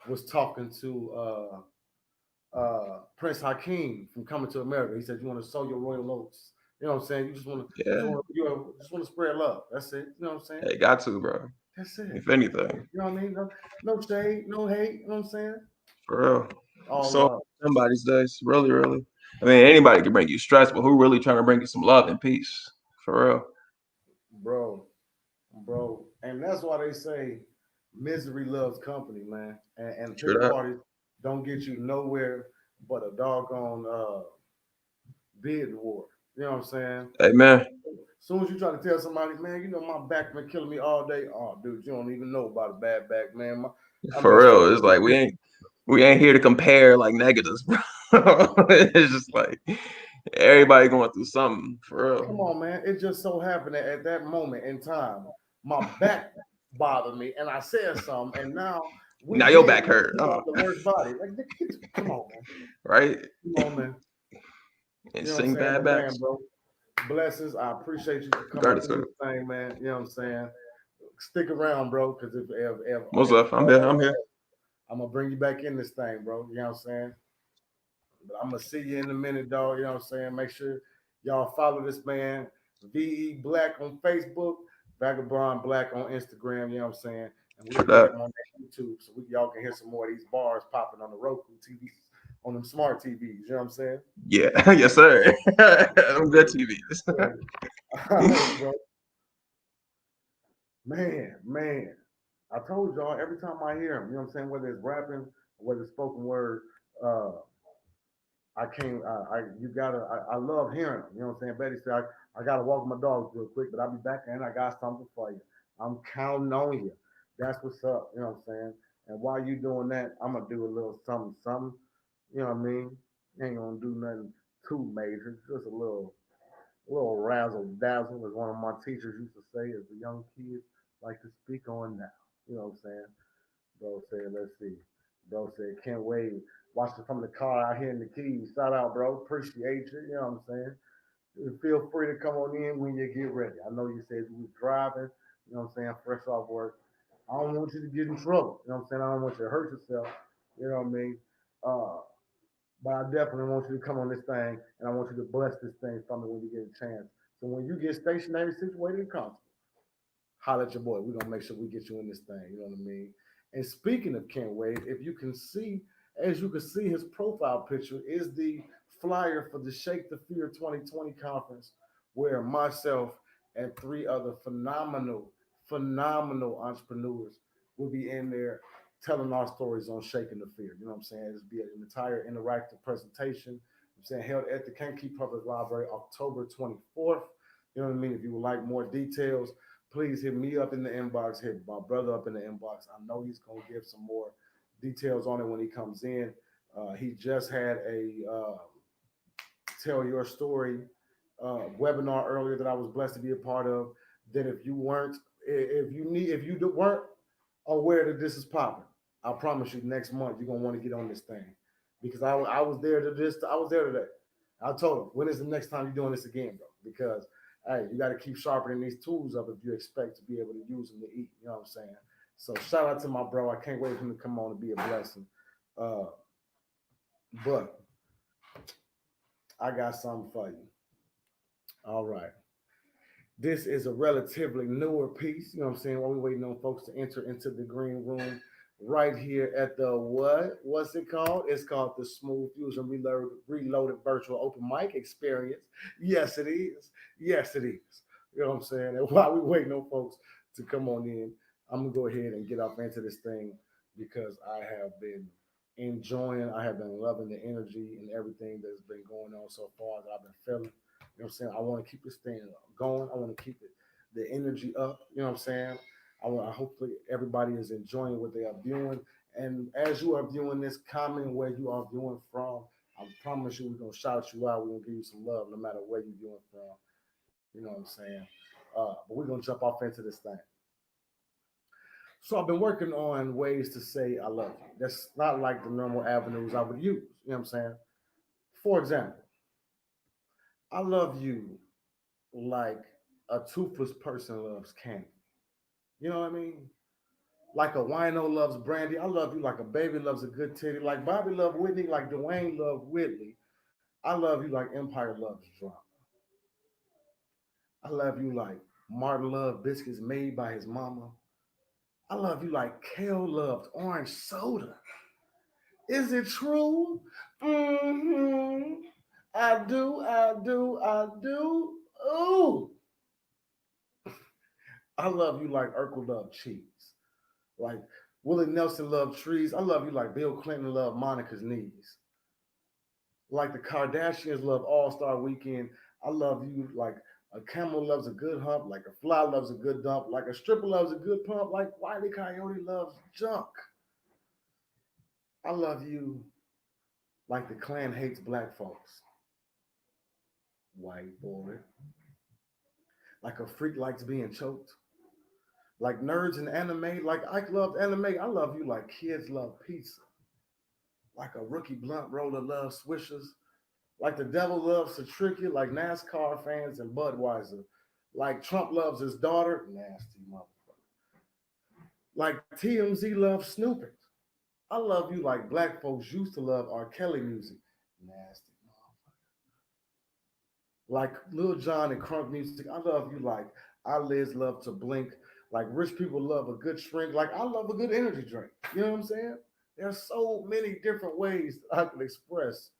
Speaker 1: was talking to Prince Hakeem from Coming to America. He said, "You want to sow your royal oats. You know what I'm saying? You just want to, you just
Speaker 2: Yeah.
Speaker 1: want to, just want to spread love. That's it. You know what I'm saying?
Speaker 2: Hey, got to, bro.
Speaker 1: That's it.
Speaker 2: If anything,
Speaker 1: You know what I mean? No, no shade, no hate. You know what I'm saying?
Speaker 2: for real.
Speaker 1: All
Speaker 2: So
Speaker 1: love,
Speaker 2: somebody these days, really, really. I mean, anybody can bring you stress, but who really trying to bring you some love and peace? For real.
Speaker 1: bro, bro. And that's why they say misery loves company, man. And
Speaker 2: True
Speaker 1: pity
Speaker 2: that.
Speaker 1: parties don't get you nowhere but a doggone bid war. You know what I'm saying?
Speaker 2: Amen.
Speaker 1: As soon as you try to tell somebody, man, you know my back been killing me all day. Oh, dude, you don't even know about a bad back, man. I
Speaker 2: For
Speaker 1: messed up.
Speaker 2: real. It's like we ain't here to compare like negatives, bro. It's just like everybody going through something. For real.
Speaker 1: Come on, man. It just so happened that at that moment in time, my back bothered me, and I said something, and now we
Speaker 2: Now your
Speaker 1: bid
Speaker 2: back hurt.
Speaker 1: who got the worst body. Like, come on, man.
Speaker 2: Right?
Speaker 1: Come on, man.
Speaker 2: And
Speaker 1: You know what I'm
Speaker 2: sing
Speaker 1: saying?
Speaker 2: bad
Speaker 1: But man,
Speaker 2: backs.
Speaker 1: bro, blessings. I appreciate you for coming through
Speaker 2: Gratitude.
Speaker 1: this thing, man. You know what I'm saying? Stick around, bro, because
Speaker 2: Most of I'm here. I'm here.
Speaker 1: I'm gonna bring you back in this thing, bro. You know what I'm saying? But I'm gonna see you in a minute, dog. You know what I'm saying? Make sure y'all follow this man, VE Black on Facebook, Vagabond Black on Instagram. You know what I'm saying? And we'll
Speaker 2: True
Speaker 1: get
Speaker 2: that.
Speaker 1: him on that YouTube so y'all can hear some more of these bars popping on the Roku TVs, on them smart TVs. You know what I'm saying?
Speaker 2: Yeah. Yes, sir. I'm good TVs.
Speaker 1: Yeah. All right, bro. Man. I told y'all every time I hear him, you know what I'm saying? Whether it's rapping, or whether it's spoken word, uh, I can't. You gotta. I love hearing them. You know what I'm saying? Betty said, I gotta walk my dogs real quick, but I'll be back and I got something for you. I'm counting on you. That's what's up. You know what I'm saying? And while you doing that, I'm gonna do a little something. You know what I mean? Ain't gonna do nothing too major. Just a little razzle dazzle, as one of my teachers used to say, as the young kids like to speak on now. You know what I'm saying? Bro said, let's see. Bro said, can't wait. Watching from the car out here in the keys. Shout out, bro. Appreciate you. You know what I'm saying? Feel free to come on in when you get ready. I know you said you was driving, you know what I'm saying, fresh off work. I don't want you to get in trouble. You know what I'm saying? I don't want you to hurt yourself. You know what I mean? Uh, but I definitely want you to come on this thing and I want you to bless this thing for me when you get a chance. So when you get stationary, situated, and comfortable, holler at your boy. We're gonna make sure we get you in this thing. You know what I mean? And speaking of Ken Wade, if you can see, as you can see, his profile picture is the flyer for the Shake the Fear 2020 conference, where myself and three other phenomenal entrepreneurs will be in there telling our stories on Shaking the Fear. You know what I'm saying? It'll be an entire interactive presentation. I'm saying held at the Kankakee Public Library October 24th. You know what I mean? If you would like more details, please hit me up in the inbox, hit my brother up in the inbox. I know he's going to give some more details on it when he comes in. He just had a tell your story webinar earlier that I was blessed to be a part of. That if you weren't aware that this is popping, I promise you next month you're gonna want to get on this thing because I was there to this. I was there today. I told him, when is the next time you're doing this again, bro? Because hey, you got to keep sharpening these tools up if you expect to be able to use them to eat. You know what I'm saying? So shout out to my bro. I can't wait for him to come on and be a blessing. Uh, but I got something for you. All right. This is a relatively newer piece. You know what I'm saying? While we're waiting on folks to enter into the green room, right here at the what? What's it called? It's called the Smooth Fusion Reloaded Virtual Open Mic Experience. Yes, it is. Yes, it is. You know what I'm saying? And while we're waiting on folks to come on in, I'm gonna go ahead and get off into this thing because I have been enjoying, I have been loving the energy and everything that's been going on so far that I've been feeling. You know what I'm saying? I want to keep this thing going. I want to keep it the energy up. You know what I'm saying? Hopefully everybody is enjoying what they are viewing. And as you are viewing this, comment where you are viewing from. I promise you, we're gonna shout you out. We're gonna give you some love, no matter where you're viewing from. You know what I'm saying? But we're gonna jump off into this thing. So I've been working on ways to say I love you. That's not like the normal avenues I would use. You know what I'm saying? For example, I love you like a toothless person loves candy. You know what I mean? Like a wino loves brandy. I love you like a baby loves a good titty. Like Bobby loved Whitney, like Dwayne loved Whitley. I love you like Empire loves drama. I love you like Martin loved biscuits made by his mama. I love you like Kale loved orange soda. Is it true? Mm-hmm. I do, I do, I do. Ooh. I love you like Urkel loved cheese. Like Willie Nelson loved trees. I love you like Bill Clinton loved Monica's knees. Like the Kardashians love All Star Weekend. I love you like a camel loves a good hump, like a fly loves a good dump, like a stripper loves a good pump, like Wiley Coyote loves junk. I love you like the Klan hates black folks. White boy. Like a freak likes being choked. Like nerds in anime, like Ike loved anime. I love you like kids love pizza. Like a rookie blunt roller loves swishers. Like the devil loves to trick you, like NASCAR fans and Budweiser. Like Trump loves his daughter, nasty motherfucker. Like TMZ loves snooping. I love you like black folks used to love R. Kelly music, nasty motherfucker. Like Lil Jon and crunk music. I love you like eyelids love to blink. Like rich people love a good shrink. Like I love a good energy drink. You know what I'm saying? There's so many different ways I can express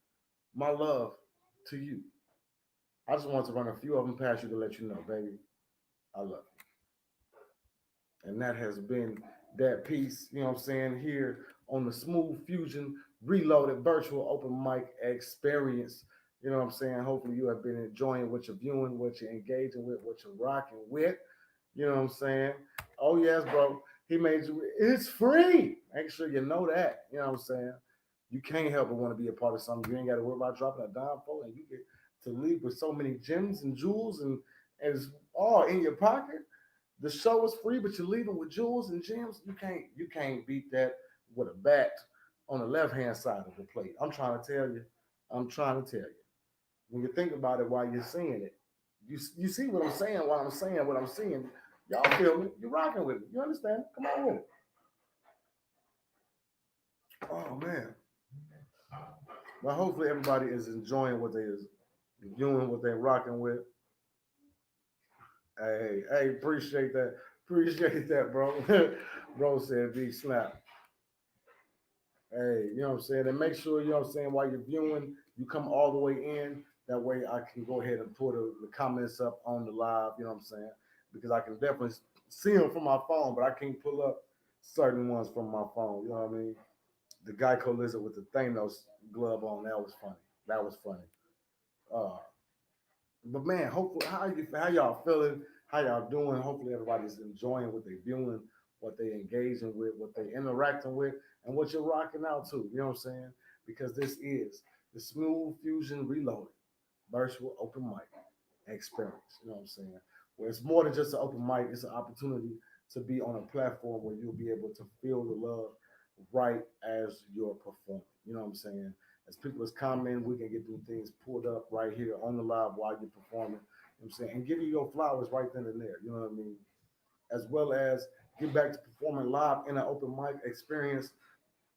Speaker 1: my love to you. I just want to run a few of them past you to let you know, baby, I love you. And that has been that piece, you know what I'm saying, here on the Smooth Fusion Reloaded Virtual Open Mic Experience. You know what I'm saying? Hopefully you have been enjoying what you're viewing, what you're engaging with, what you're rocking with. You know what I'm saying? Oh yes, bro. He made you it's free. Make sure you know that. You know what I'm saying? You can't help but want to be a part of something. You ain't got to worry about dropping a dime for, and you get to leave with so many gems and jewels and it's all in your pocket. The show is free, but you're leaving with jewels and gems. You can't beat that with a bat on the left hand side of the plate. I'm trying to tell you. I'm trying to tell you. When you think about it while you're seeing it, you see what I'm saying while I'm saying what I'm seeing. Y'all feel me? You're rocking with me. You understand? Come on with it. Oh man. Well, hopefully everybody is enjoying what they is doing, what they're rocking with. Hey, appreciate that. Appreciate that, bro. Bro said big snap. Hey, you know what I'm saying? And make sure, you know what I'm saying, while you're viewing, you come all the way in. That way I can go ahead and put the comments up on the live, you know what I'm saying? Because I can definitely see them from my phone, but I can't pull up certain ones from my phone. You know what I mean? The Geico lizard with the Thanos glove on, that was funny. That was funny. Uh, but man, hopefully, how y'all feeling? How y'all doing? Hopefully, everybody's enjoying what they're viewing, what they engaging with, what they interacting with, and what you're rocking out to. You know what I'm saying? Because this is the Smooth Fusion Reloaded virtual open mic experience. You know what I'm saying? Where it's more than just an open mic; it's an opportunity to be on a platform where you'll be able to feel the love right as you're performing. You know what I'm saying? As people is commenting, we can get them things pulled up right here on the live while you're performing. You know what I'm saying? And give you your flowers right then and there. You know what I mean? As well as get back to performing live in an open mic experience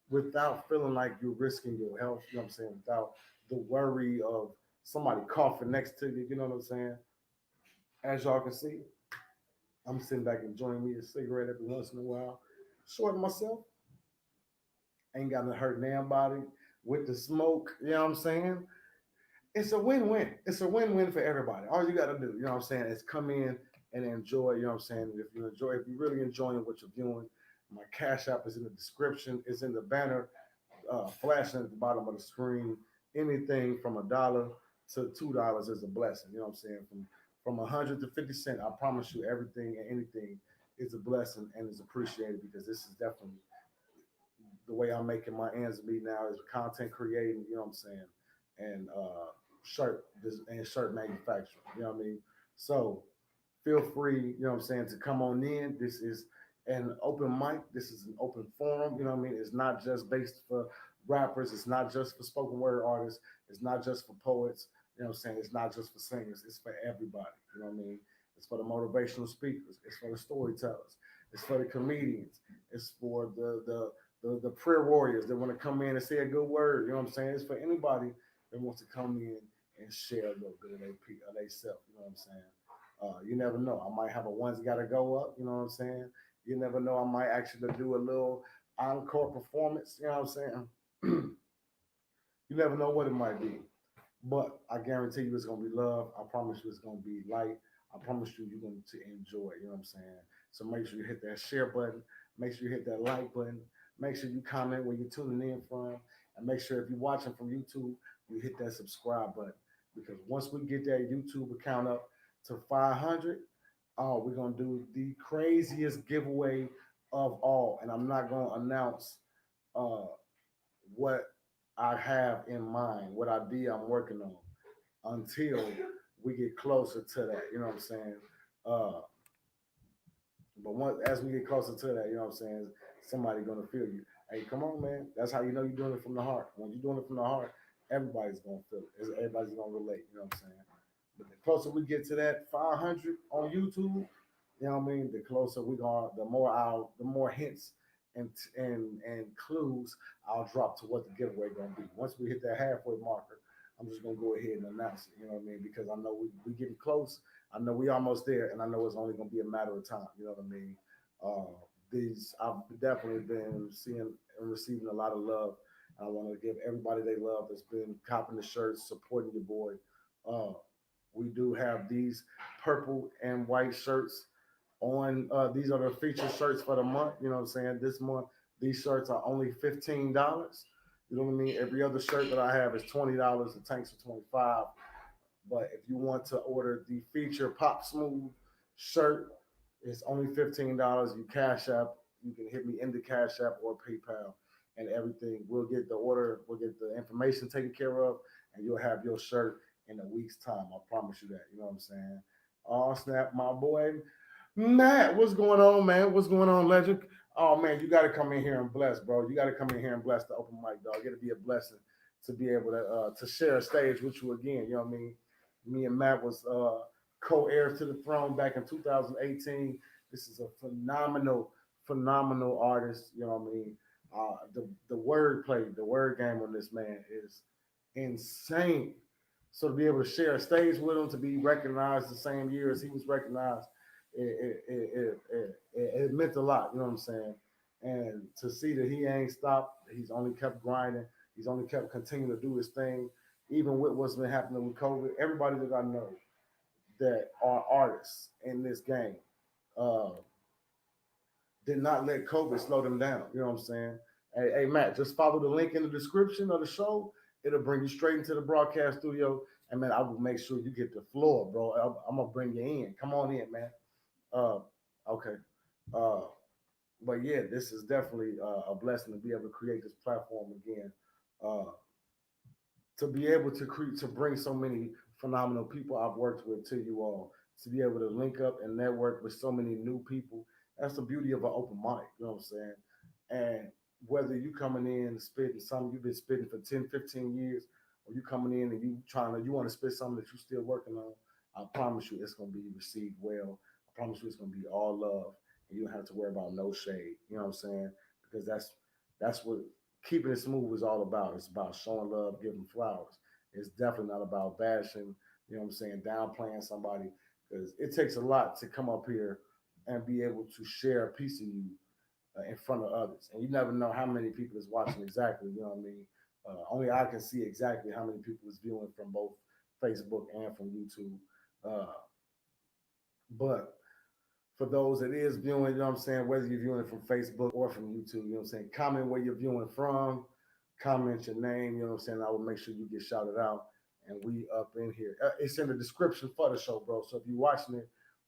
Speaker 1: without feeling like you're risking your health. You know what I'm saying? Without the worry of somebody coughing next to you. You know what I'm saying? As y'all can see, I'm sitting back enjoying me a cigarette every once in a while. Short myself, ain't got to hurt nobody with the smoke. You know what I'm saying? It's a win-win. It's a win-win for everybody. All you got to do, you know what I'm saying, is come in and enjoy. You know what I'm saying? If you're really enjoying what you're viewing, my Cash App is in the description. It's in the banner, flashing at the bottom of the screen. Anything from $1 to $2 is a blessing. You know what I'm saying? From 100 to 50 cents, I promise you, everything and anything is a blessing and is appreciated because this is definitely the way I'm making my ends meet now is content creating. You know what I'm saying? And shirt manufacturing. You know what I mean? So feel free, you know what I'm saying, to come on in. This is an open mic. This is an open forum. You know what I mean? It's not just based for rappers. It's not just for spoken word artists. It's not just for poets. You know what I'm saying? It's not just for singers. It's for everybody. You know what I mean? It's for the motivational speakers. It's for the storytellers. It's for the comedians. It's for the prayer warriors that want to come in and say a good word. You know what I'm saying? It's for anybody that wants to come in and share a little bit of their self. You know what I'm saying? You never know. I might have a one's got to go up. You know what I'm saying? You never know. I might actually do a little encore performance. You know what I'm saying? You never know what it might be. But I guarantee you it's gonna be love. I promise you it's gonna be light. I promise you you're going to enjoy it. You know what I'm saying? So make sure you hit that share button. Make sure you hit that like button. Make sure you comment where you're tuning in from. And make sure if you're watching from YouTube, you hit that subscribe button. Because once we get that YouTube account up to 500, oh, we're gonna do the craziest giveaway of all. And I'm not gonna announce uh, what I have in mind, what idea I'm working on until we get closer to that. You know what I'm saying? Uh, but once as we get closer to that, you know what I'm saying, somebody gonna feel you. Hey, come on, man. That's how you know you're doing it from the heart. When you're doing it from the heart, everybody's gonna feel it. Everybody's gonna relate. You know what I'm saying? But the closer we get to that 500 on YouTube, you know what I mean. The closer we go, the more hints and clues I'll drop to what the giveaway gonna be. Once we hit that halfway marker, I'm just gonna go ahead and announce it. You know what I mean? Because I know we getting close. I know we almost there, and I know it's only gonna be a matter of time. You know what I mean? These I've definitely been seeing and receiving a lot of love. I want to give everybody they love that's been copping the shirts, supporting your boy. Uh, we do have these purple and white shirts on. These are the featured shirts for the month. You know what I'm saying? This month, these shirts are only $15. You know what I mean? Every other shirt that I have is $20. The tanks are 25. But if you want to order the feature Pop Smooth shirt, it's only $15. You Cash App. You can hit me in the Cash App or PayPal, and everything. We'll get the order. We'll get the information taken care of, and you'll have your shirt in a week's time. I promise you that. You know what I'm saying? Oh snap, my boy Matt, what's going on, man? What's going on, legend? Oh man, you got to come in here and bless, bro. You got to come in here and bless the open mic, dog. It'll be a blessing to be able to share a stage with you again. You know what I mean? Me and Matt was co-heirs to the throne back in 2018. This is a phenomenal artist. You know what I mean? The word play, the word game on this man is insane. So to be able to share a stage with him, to be recognized the same year as he was recognized, it meant a lot. You know what I'm saying? And to see that he ain't stopped, he's only kept grinding. He's only kept continuing to do his thing, even with what's been happening with COVID. Everybody that I know that are artists in this game uh, did not let COVID slow them down. You know what I'm saying? Hey, Matt, just follow the link in the description of the show. It'll bring you straight into the broadcast studio. And man, I will make sure you get the floor, bro. I'm gonna bring you in. Come on in, man. Uh, okay. Uh, but yeah, this is definitely a blessing to be able to create this platform again. Uh, to be able to create to bring so many phenomenal people I've worked with to you all, to be able to link up and network with so many new people. That's the beauty of an open mic, you know what I'm saying? And whether you coming in and spitting something you've been spitting for 10, 15 years, or you coming in and you want to spit something that you're still working on, I promise you it's gonna be received well. I promise you it's gonna be all love and you don't have to worry about no shade. You know what I'm saying? Because that's what keeping it smooth is all about. It's about showing love, giving flowers. It's definitely not about bashing, you know what I'm saying, downplaying somebody, because it takes a lot to come up here and be able to share a piece of you in front of others. And you never know how many people is watching exactly, you know what I mean? Only I can see exactly how many people is viewing from both Facebook and from YouTube. Uh, but for those that is viewing, you know what I'm saying, whether you're viewing it from Facebook or from YouTube, you know what I'm saying, comment where you're viewing from, comment your name, you know what I'm saying, I will make sure you get shouted out and we up in here. It's in the description for the show, bro. So if you're watching it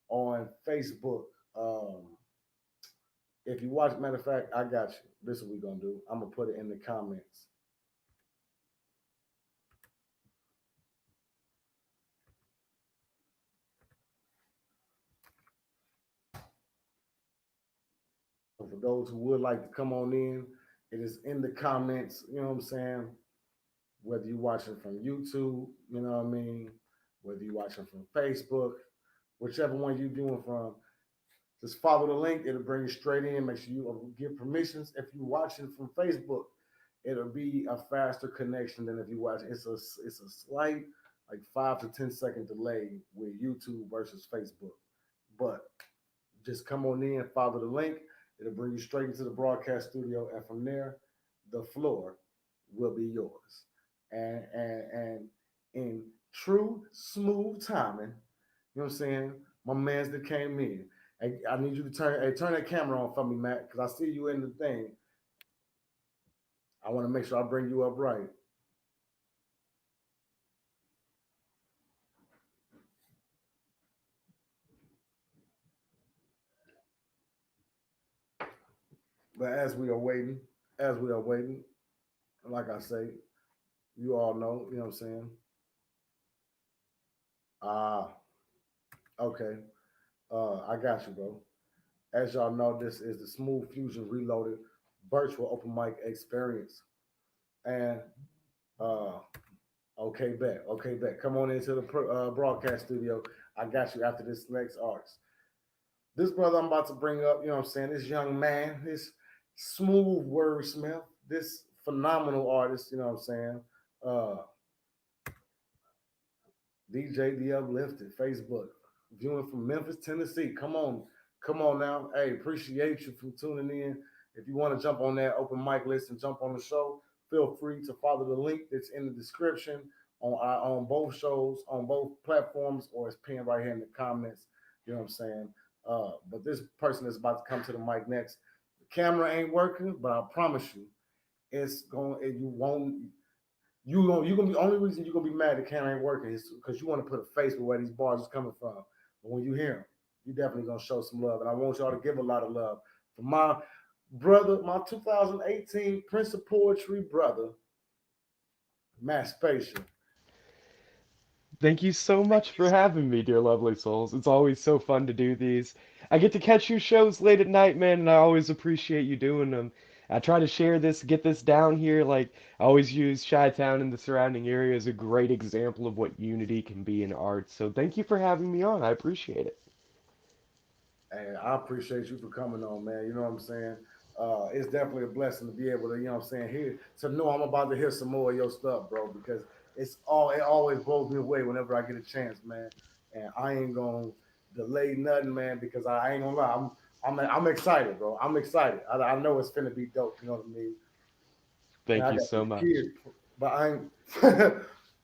Speaker 1: on Facebook, if you watch, matter of fact, I got you. This is what we're gonna do. I'm gonna put it in the comments. So for those who would like to come on in, it is in the comments, you know what I'm saying? Whether you're watching from YouTube, you know what I mean? Whether you're watching from Facebook, whichever one you're viewing from, just follow the link. It'll bring you straight in. Make sure you give permissions. If you're watching from Facebook, it'll be a faster connection than if you watch. It's a slight like 5 to 10 second delay with YouTube versus Facebook. But just come on in, follow the link. It'll bring you straight into the broadcast studio, and from there, the floor will be yours. And in true smooth timing, you know what I'm saying? My man's that came in. Hey, I need you to turn that camera on for me, Matt, because I see you in the thing. I want to make sure I bring you up right. But as we are waiting, like I say, you all know, you know what I'm saying? Ah, okay. I got you, bro. As y'all know, this is the Smooth Fusion Reloaded virtual open mic experience. And uh, okay, bet. Okay, bet. Come on into the broadcast studio. I got you after this next artist. This brother I'm about to bring up, you know what I'm saying? This young man, this smooth wordsmith, this phenomenal artist, you know what I'm saying? Uh, DJ The Uplifted, Facebook, viewing from Memphis, Tennessee. Come on now. Hey, appreciate you for tuning in. If you want to jump on that open mic list and jump on the show, feel free to follow the link that's in the description on both shows, on both platforms, or it's pinned right here in the comments. You know what I'm saying? But this person is about to come to the mic next. The camera ain't working, but I promise you, it's going. You won't you gonna be only reason you're gonna be mad the camera ain't working is because you want to put a face with where these bars is coming from. But when you hear them, you definitely gonna show some love, and I want y'all to give a lot of love for my brother, my 2018 Prince of Poetry brother, Matt Spatial.
Speaker 3: Thank you so much for having me, dear lovely souls. It's always so fun to do these. I get to catch your shows late at night, man, and I always appreciate you doing them. I try to share this, get this down here. Like, I always use Chi-Town and the surrounding area as a great example of what unity can be in art. So thank you for having me on. I appreciate it.
Speaker 1: And I appreciate you for coming on, man. You know what I'm saying? It's definitely a blessing to be able to, you know what I'm saying, hear to know I'm about to hear some more of your stuff, bro, because it always blows me away whenever I get a chance, man. And I ain't gonna delay nothing, man, because I ain't gonna lie, I'm excited, bro. I'm excited. I know it's gonna be dope. You know what I mean? And
Speaker 3: Thank
Speaker 1: I
Speaker 3: you
Speaker 1: got
Speaker 3: so
Speaker 1: some
Speaker 3: much.
Speaker 1: kids, but I ain't.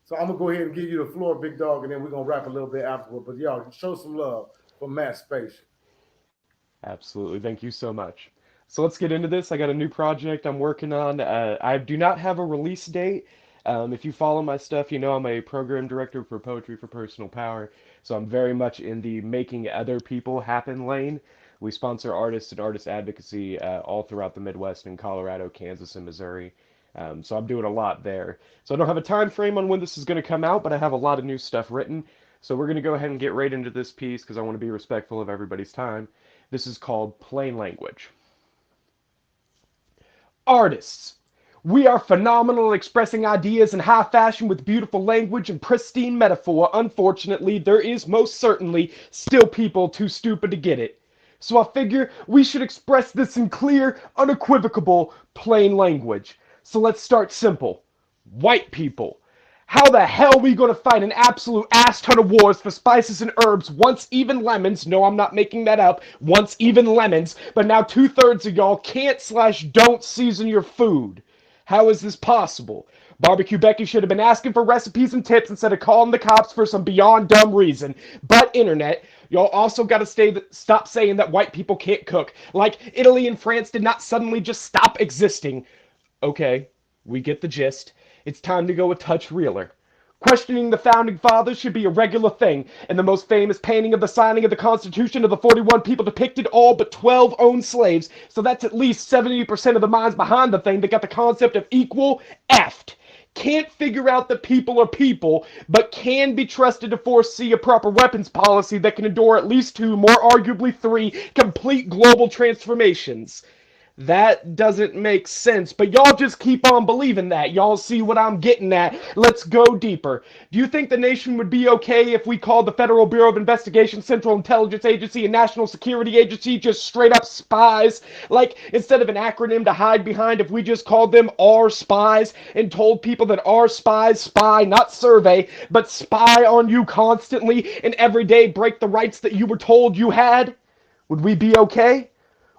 Speaker 1: So I'm gonna go ahead and give you the floor, big dog, and then we're gonna rap a little bit afterward. But y'all show some love for Matt Spatial.
Speaker 3: Absolutely. Thank you so much. So let's get into this. I got a new project I'm working on. I do not have a release date. If you follow my stuff, you know I'm a program director for Poetry for Personal Power. So I'm very much in the making other people happen lane. We sponsor artists and artist advocacy all throughout the Midwest in Colorado, Kansas, and Missouri. So I'm doing a lot there. So I don't have a time frame on when this is going to come out, but I have a lot of new stuff written. So we're going to go ahead and get right into this piece because I want to be respectful of everybody's time. This is called Plain Language. Artists. We are phenomenal at expressing ideas in high fashion with beautiful language and pristine metaphor. Unfortunately, there is most certainly still people too stupid to get it. So I figure we should express this in clear, unequivocal, plain language. So let's start simple. White people. How the hell are we going to fight an absolute ass ton of wars for spices and herbs, once even lemons? No, I'm not making that up. Once even lemons, but now 2/3 of y'all can't slash don't season your food. How is this possible? Barbecue Becky should have been asking for recipes and tips instead of calling the cops for some beyond dumb reason. But internet, y'all also got to stop saying that white people can't cook. Like Italy and France did not suddenly just stop existing. Okay, we get the gist. It's time to go a touch realer. Questioning the founding fathers should be a regular thing, and the most famous painting of the signing of the Constitution of the 41 people depicted all but 12 owned slaves, so that's at least 70% of the minds behind the thing that got the concept of equal effed. Can't figure out that people are people, but can be trusted to foresee a proper weapons policy that can endure at least two, more arguably three, complete global transformations. That doesn't make sense, but y'all just keep on believing that. Y'all see what I'm getting at. Let's go deeper. Do you think the nation would be okay if we called the Federal Bureau of Investigation, Central Intelligence Agency, and National Security Agency just straight up spies? Like, instead of an acronym to hide behind, if we just called them our spies and told people that our spies spy, not survey, but spy on you constantly and every day break the rights that you were told you had? Would we be okay?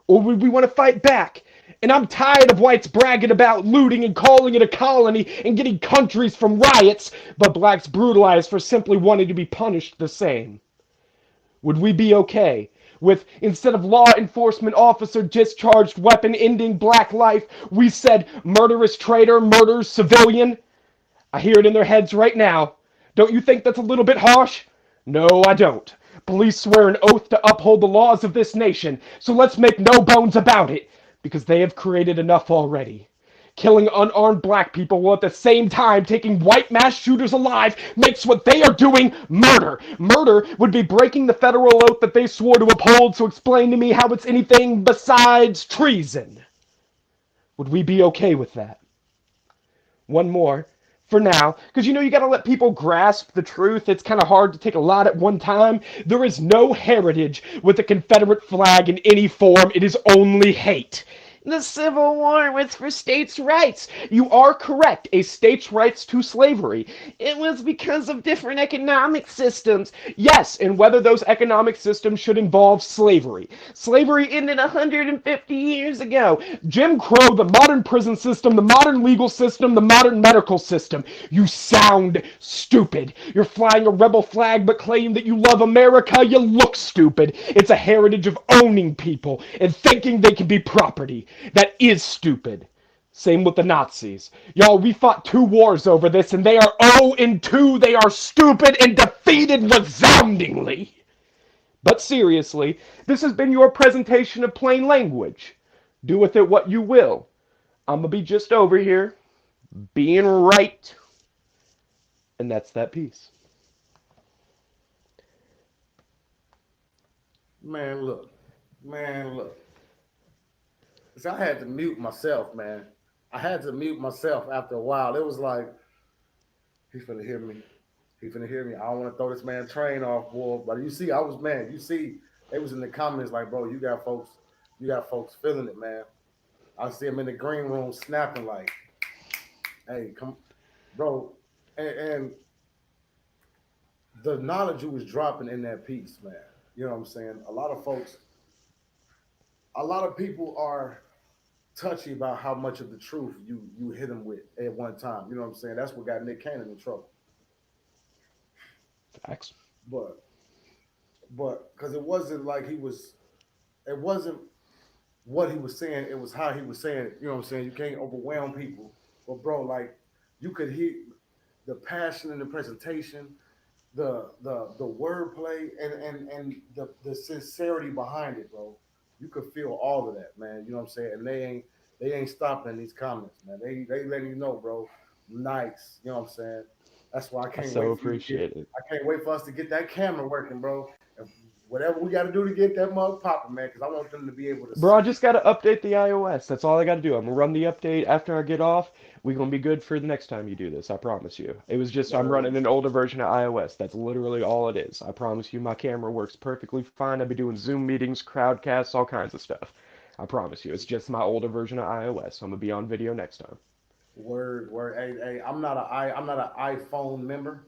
Speaker 3: Or would we want to fight back? And I'm tired of whites bragging about looting and calling it a colony and getting countries from riots, but blacks brutalized for simply wanting to be punished the same. Would we be okay with, instead of law enforcement officer discharged weapon ending black life, we said murderous traitor murders civilian? I hear it in their heads right now. Don't you think that's a little bit harsh? No, I don't. Police swear an oath to uphold the laws of this nation, so let's make no bones about it, because they have created enough already. Killing unarmed black people while at the same time taking white mass shooters alive makes what they are doing murder. Murder would be breaking the federal oath that they swore to uphold, so explain to me how it's anything besides treason. Would we be okay with that? One more for now, because you gotta let people grasp the truth. It's kind of hard to take a lot at one time. There is no heritage with the Confederate flag in any form, it is only hate. The Civil War was for states' rights. You are correct, a states' rights to slavery. It was because of different economic systems. Yes, and whether those economic systems should involve slavery. Slavery ended 150 years ago. Jim Crow, the modern prison system, the modern legal system, the modern medical system. You sound stupid. You're flying a rebel flag but claim that you love America. You look stupid. It's a heritage of owning people and thinking they can be property. That is stupid. Same with the Nazis. Y'all, we fought 2 wars over this, and they are 0-2. They are stupid and defeated resoundingly. But seriously, this has been your presentation of plain language. Do with it what you will. I'm going to be just over here, being right, and that's that piece.
Speaker 1: Man, look. Man, look. See, I had to mute myself, man. I had to mute myself after a while. It was like, he's finna hear me. He finna hear me. I don't want to throw this man train off, boy. But you see, I was man. You see, they was in the comments like, bro, you got folks feeling it, man. I see him in the green room snapping like, hey, come, bro. And the knowledge you was dropping in that piece, man. You know what I'm saying? A lot of people are touchy about how much of the truth you hit them with at one time. You know what I'm saying? That's what got Nick Cannon in trouble.
Speaker 3: Facts.
Speaker 1: But because it wasn't like it wasn't what he was saying, it was how he was saying it. You know what I'm saying? You can't overwhelm people. But bro, like you could hear the passion in the presentation, the wordplay, and the sincerity behind it, bro. You could feel all of that, man. You know what I'm saying? And they ain't stopping in these comments, man. They letting you know, bro. Nice. You know what I'm saying? That's why
Speaker 3: I so appreciate it.
Speaker 1: I can't wait for us to get that camera working, bro. And whatever we got to do to get that mug popping, man, because I want them to be able to
Speaker 3: Bro,
Speaker 1: see.
Speaker 3: I just got to update the iOS. That's all I got to do. I'm going to run the update after I get off. We're going to be good for the next time you do this. I promise you. It was just I'm running an older version of iOS. That's literally all it is. I promise you my camera works perfectly fine. I'll be doing Zoom meetings, crowdcasts, all kinds of stuff. I promise you. It's just my older version of iOS. So I'm going to be on video next time.
Speaker 1: Word. I'm not an iPhone member.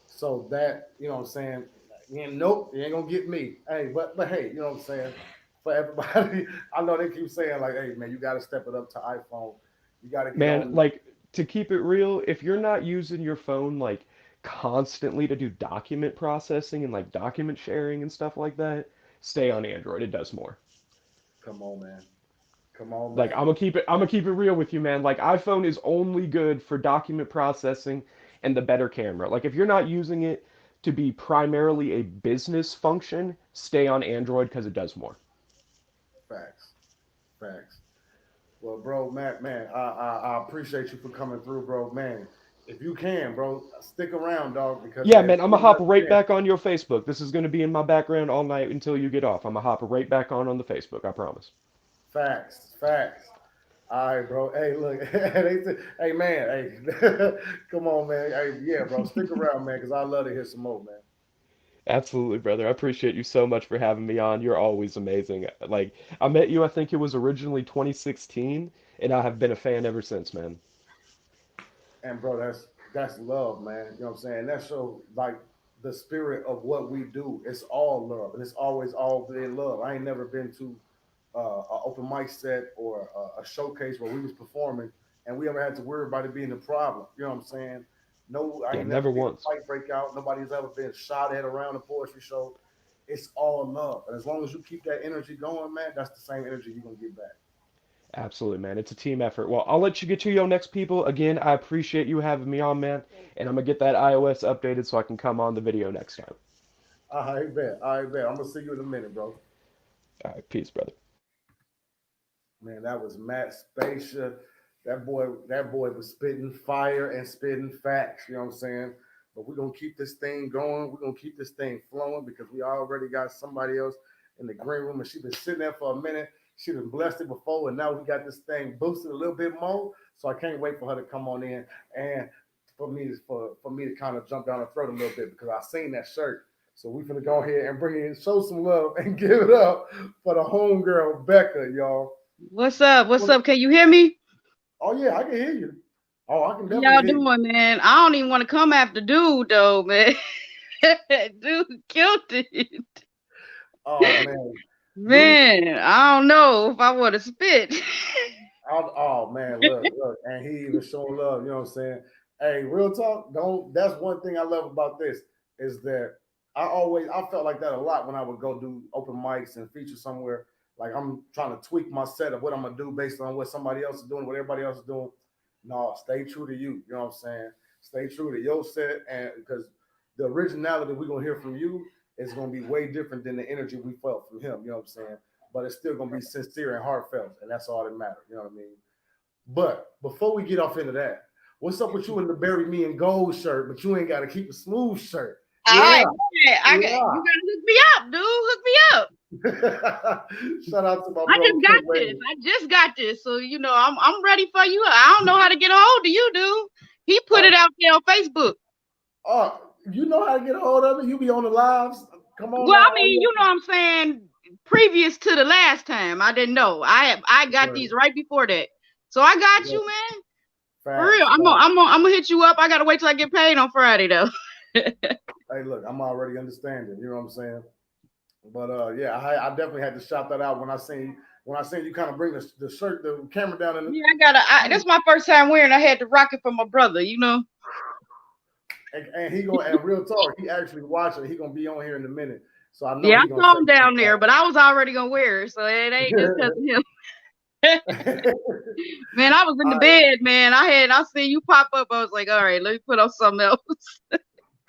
Speaker 1: So that, you know what I'm saying? Yeah, nope, you ain't gonna get me. Hey, but hey, you know what I'm saying? For everybody, I know they keep saying like, hey man, you gotta step it up to iPhone. You gotta get
Speaker 3: Man,
Speaker 1: on.
Speaker 3: like to keep it real, if you're not using your phone like constantly to do document processing and like document sharing and stuff like that, stay on Android. It does more.
Speaker 1: Come on, man. Come on,
Speaker 3: Like
Speaker 1: man.
Speaker 3: I'm gonna keep it real with you, man. Like iPhone is only good for document processing and the better camera. Like if you're not using it to be primarily a business function, stay on Android because it does more.
Speaker 1: Facts. Facts. Well, bro, man, I appreciate you for coming through, bro. Man, if you can, bro, stick around, dog, because
Speaker 3: Yeah,
Speaker 1: as
Speaker 3: man, I'm gonna
Speaker 1: soon as
Speaker 3: hop
Speaker 1: I
Speaker 3: right
Speaker 1: can,
Speaker 3: back on your Facebook. This is gonna be in my background all night until you get off. I'm gonna hop right back on the Facebook. I promise.
Speaker 1: facts. All right, bro. Hey, look, hey, man, hey, come on, man. Hey, yeah, bro, stick around, man, because I love to hear some more, man.
Speaker 3: Absolutely, brother. I appreciate you so much for having me on. You're always amazing. Like, I met you, I think it was originally 2016, and I have been a fan ever since, man.
Speaker 1: And bro, that's love, man. You know what I'm saying? That shows like the spirit of what we do. It's all love, and it's always all been love. I ain't never been to an open mic set or a showcase where we was performing, and we ever had to worry about it being a problem. You know what I'm saying? No, I
Speaker 3: Yeah,
Speaker 1: ain't never
Speaker 3: never
Speaker 1: seen
Speaker 3: once.
Speaker 1: a fight break out. Nobody's ever been shot at around a poetry show. It's all love, and as long as you keep that energy going, man, that's the same energy you're gonna get back.
Speaker 3: Absolutely, man. It's a team effort. Well, I'll let you get to your next people. Again, I appreciate you having me on, man, and I'm gonna get that iOS updated so I can come on the video next time.
Speaker 1: I bet. I bet. I'm gonna see you in a minute, bro.
Speaker 3: All right, peace, brother.
Speaker 1: Man, that was Matt Spacia. That boy was spitting fire and spitting facts. You know what I'm saying? But we're gonna keep this thing going. We're gonna keep this thing flowing because we already got somebody else in the green room, and she's been sitting there for a minute. She been blessed it before, and now we got this thing boosted a little bit more. So I can't wait for her to come on in and for me to kind of jump down her throat a little bit because I seen that shirt. So we finna go ahead and bring in, show some love, and give it up for the homegirl Becca, y'all.
Speaker 4: What's up? What's
Speaker 1: Well,
Speaker 4: up? Can you hear me?
Speaker 1: oh yeah, I can hear you. Oh, I can
Speaker 4: How
Speaker 1: definitely
Speaker 4: y'all
Speaker 1: hear you.
Speaker 4: doing, man? I don't even want to come after dude though, man. Dude killed it.
Speaker 1: Oh man, dude.
Speaker 4: Man, I don't know if I want to spit.
Speaker 1: Oh man, look, and he even showing love. You know what I'm saying? Hey, real talk. Don't. That's one thing I love about this is that I felt like that a lot when I would go do open mics and feature somewhere. Like I'm trying to tweak my set of what I'm gonna do based on what somebody else is doing, what everybody else is doing. No, stay true to you. You know what I'm saying? Stay true to your set, and because the originality we're gonna hear from you is gonna be way different than the energy we felt from him. You know what I'm saying? But it's still gonna be sincere and heartfelt, and that's all that matters. You know what I mean? But before we get off into that, what's up with you in the bury me in gold shirt? But you ain't got to keep a smooth shirt.
Speaker 4: All
Speaker 1: Yeah,
Speaker 4: right, man. You gotta hook me up, dude. Hook me up.
Speaker 1: yeah. Shout out to my
Speaker 4: I
Speaker 1: bro
Speaker 4: just
Speaker 1: Quick
Speaker 4: got this.
Speaker 1: Wade.
Speaker 4: I just got this. So I'm ready for you. I don't know how to get a hold of you, dude. He put it
Speaker 1: Oh,
Speaker 4: out there on Facebook.
Speaker 1: you know how to get a hold of it. You be on the lives. Come on
Speaker 4: Well,
Speaker 1: now.
Speaker 4: I mean, you know what I'm saying? Previous to the last time, I didn't know. I got
Speaker 1: Word,
Speaker 4: these right before that. So I got
Speaker 1: word.
Speaker 4: you, man. For real.
Speaker 1: Facts,
Speaker 4: I'm gonna
Speaker 1: facts.
Speaker 4: I'm gonna I'm gonna hit you up. I gotta wait till I get paid on Friday though.
Speaker 1: Hey, look, I'm already understanding. You know what I'm saying? But yeah, I definitely had to shout that out when I seen you kind of bring the shirt, the camera down in the.
Speaker 4: Yeah, that's my first time wearing. I had to rock it for my brother.
Speaker 1: And he gonna and real talk, he actually watching. He gonna be on here in a minute, so I know
Speaker 4: Yeah,
Speaker 1: he
Speaker 4: I
Speaker 1: gonna
Speaker 4: saw
Speaker 1: say
Speaker 4: him
Speaker 1: some
Speaker 4: down there, but I was already gonna wear it, so it ain't just because of him.
Speaker 1: stuff.
Speaker 4: Man, I was in the
Speaker 1: All right,
Speaker 4: bed, man. I seen you pop up. I was like, all right, let me put on something else.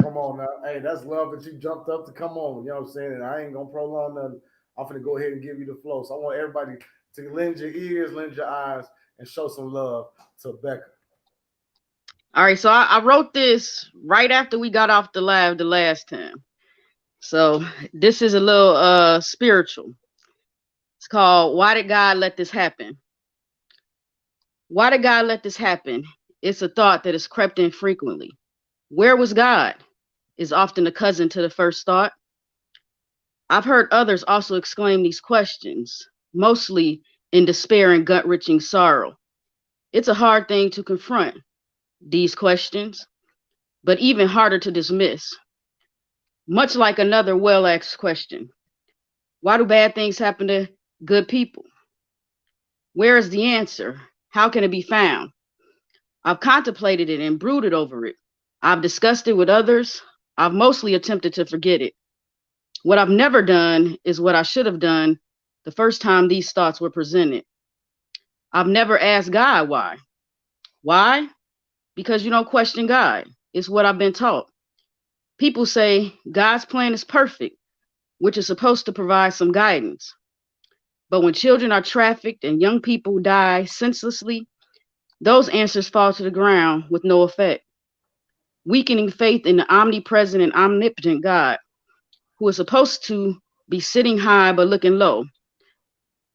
Speaker 1: come on now. Hey, that's love that you jumped up to come on. You know what I'm saying? And I ain't gonna prolong nothing. I'm gonna go ahead and give you the flow. So I want everybody to lend your ears, lend your eyes, and show some love to Becca.
Speaker 4: All right, so I wrote this right after we got off the live the last time. So this is a little spiritual. It's called Why Did God Let This Happen? Why did God let this happen? It's a thought that has crept in frequently. Where was God? Is often a cousin to the first thought. I've heard others also exclaim these questions, mostly in despair and gut wrenching sorrow. It's a hard thing to confront, these questions, but even harder to dismiss. Much like another well asked question: why do bad things happen to good people? Where is the answer? How can it be found? I've contemplated it and brooded over it. I've discussed it with others. I've mostly attempted to forget it. What I've never done is what I should have done the first time these thoughts were presented. I've never asked God why. Why? Because you don't question God. It's what I've been taught. People say God's plan is perfect, which is supposed to provide some guidance. But when children are trafficked and young people die senselessly, those answers fall to the ground with no effect, weakening faith in the omnipresent and omnipotent God, who is supposed to be sitting high but looking low.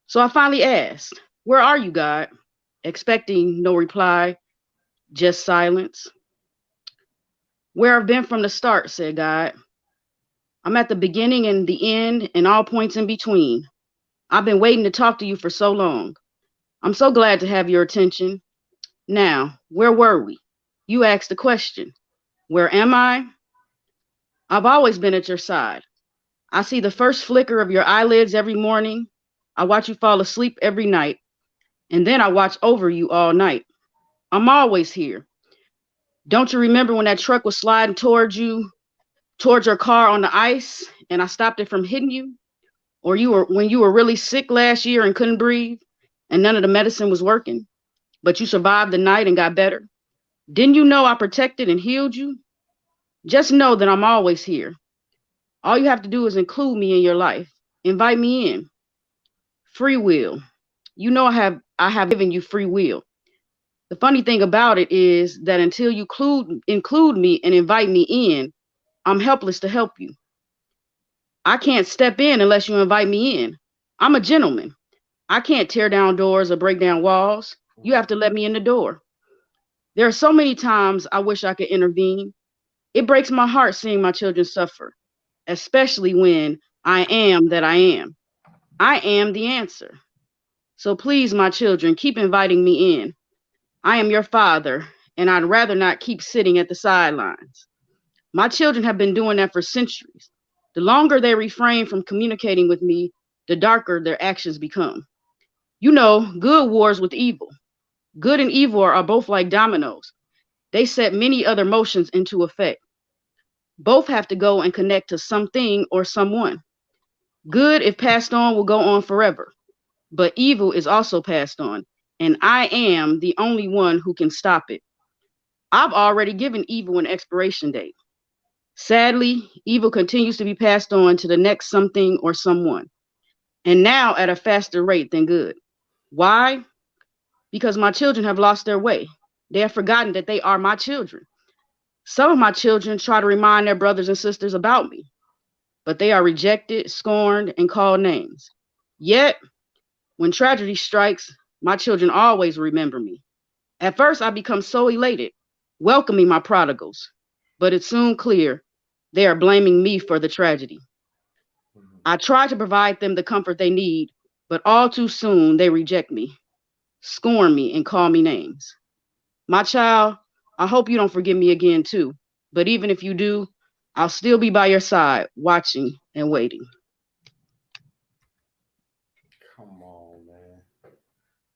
Speaker 4: So I finally asked, where are you, God? Expecting no reply, just silence. Where I've been from the start, said God. I'm at the beginning and the end and all points in between. I've been waiting to talk to you for so long. I'm so glad to have your attention. Now, where were we? You asked the question. Where am I? I've always been at your side. I see the first flicker of your eyelids every morning. I watch you fall asleep every night, and then I watch over you all night. I'm always here. Don't you remember when that truck was sliding towards your car on the ice, and I stopped it from hitting you? Or when you were really sick last year and couldn't breathe, and none of the medicine was working, but you survived the night and got better? Didn't you know I protected and healed you? Just know that I'm always here. All you have to do is include me in your life. Invite me in. Free will. You know I have given you free will. The funny thing about it is that until you include me and invite me in, I'm helpless to help you. I can't step in unless you invite me in. I'm a gentleman. I can't tear down doors or break down walls. You have to let me in the door. There are so many times I wish I could intervene. It breaks my heart seeing my children suffer, especially when I am that I am. I am the answer. So please, my children, keep inviting me in. I am your father, and I'd rather not keep sitting at the sidelines. My children have been doing that for centuries. The longer they refrain from communicating with me, the darker their actions become. You know, good wars with evil. Good and evil are both like dominoes. They set many other motions into effect. Both have to go and connect to something or someone. Good, if passed on, will go on forever. But evil is also passed on, and I am the only one who can stop it. I've already given evil an expiration date. Sadly, evil continues to be passed on to the next something or someone, and now at a faster rate than good. Why? Because my children have lost their way. They have forgotten that they are my children. Some of my children try to remind their brothers and sisters about me, but they are rejected, scorned, and called names. Yet, when tragedy strikes, my children always remember me. At first, I become so elated, welcoming my prodigals, but it's soon clear they are blaming me for the tragedy. I try to provide them the comfort they need, but all too soon they reject me, scorn me, and call me names. My child, I hope you don't forget me again, too. But even if you do, I'll still be by your side, watching and waiting.
Speaker 1: Come on, man.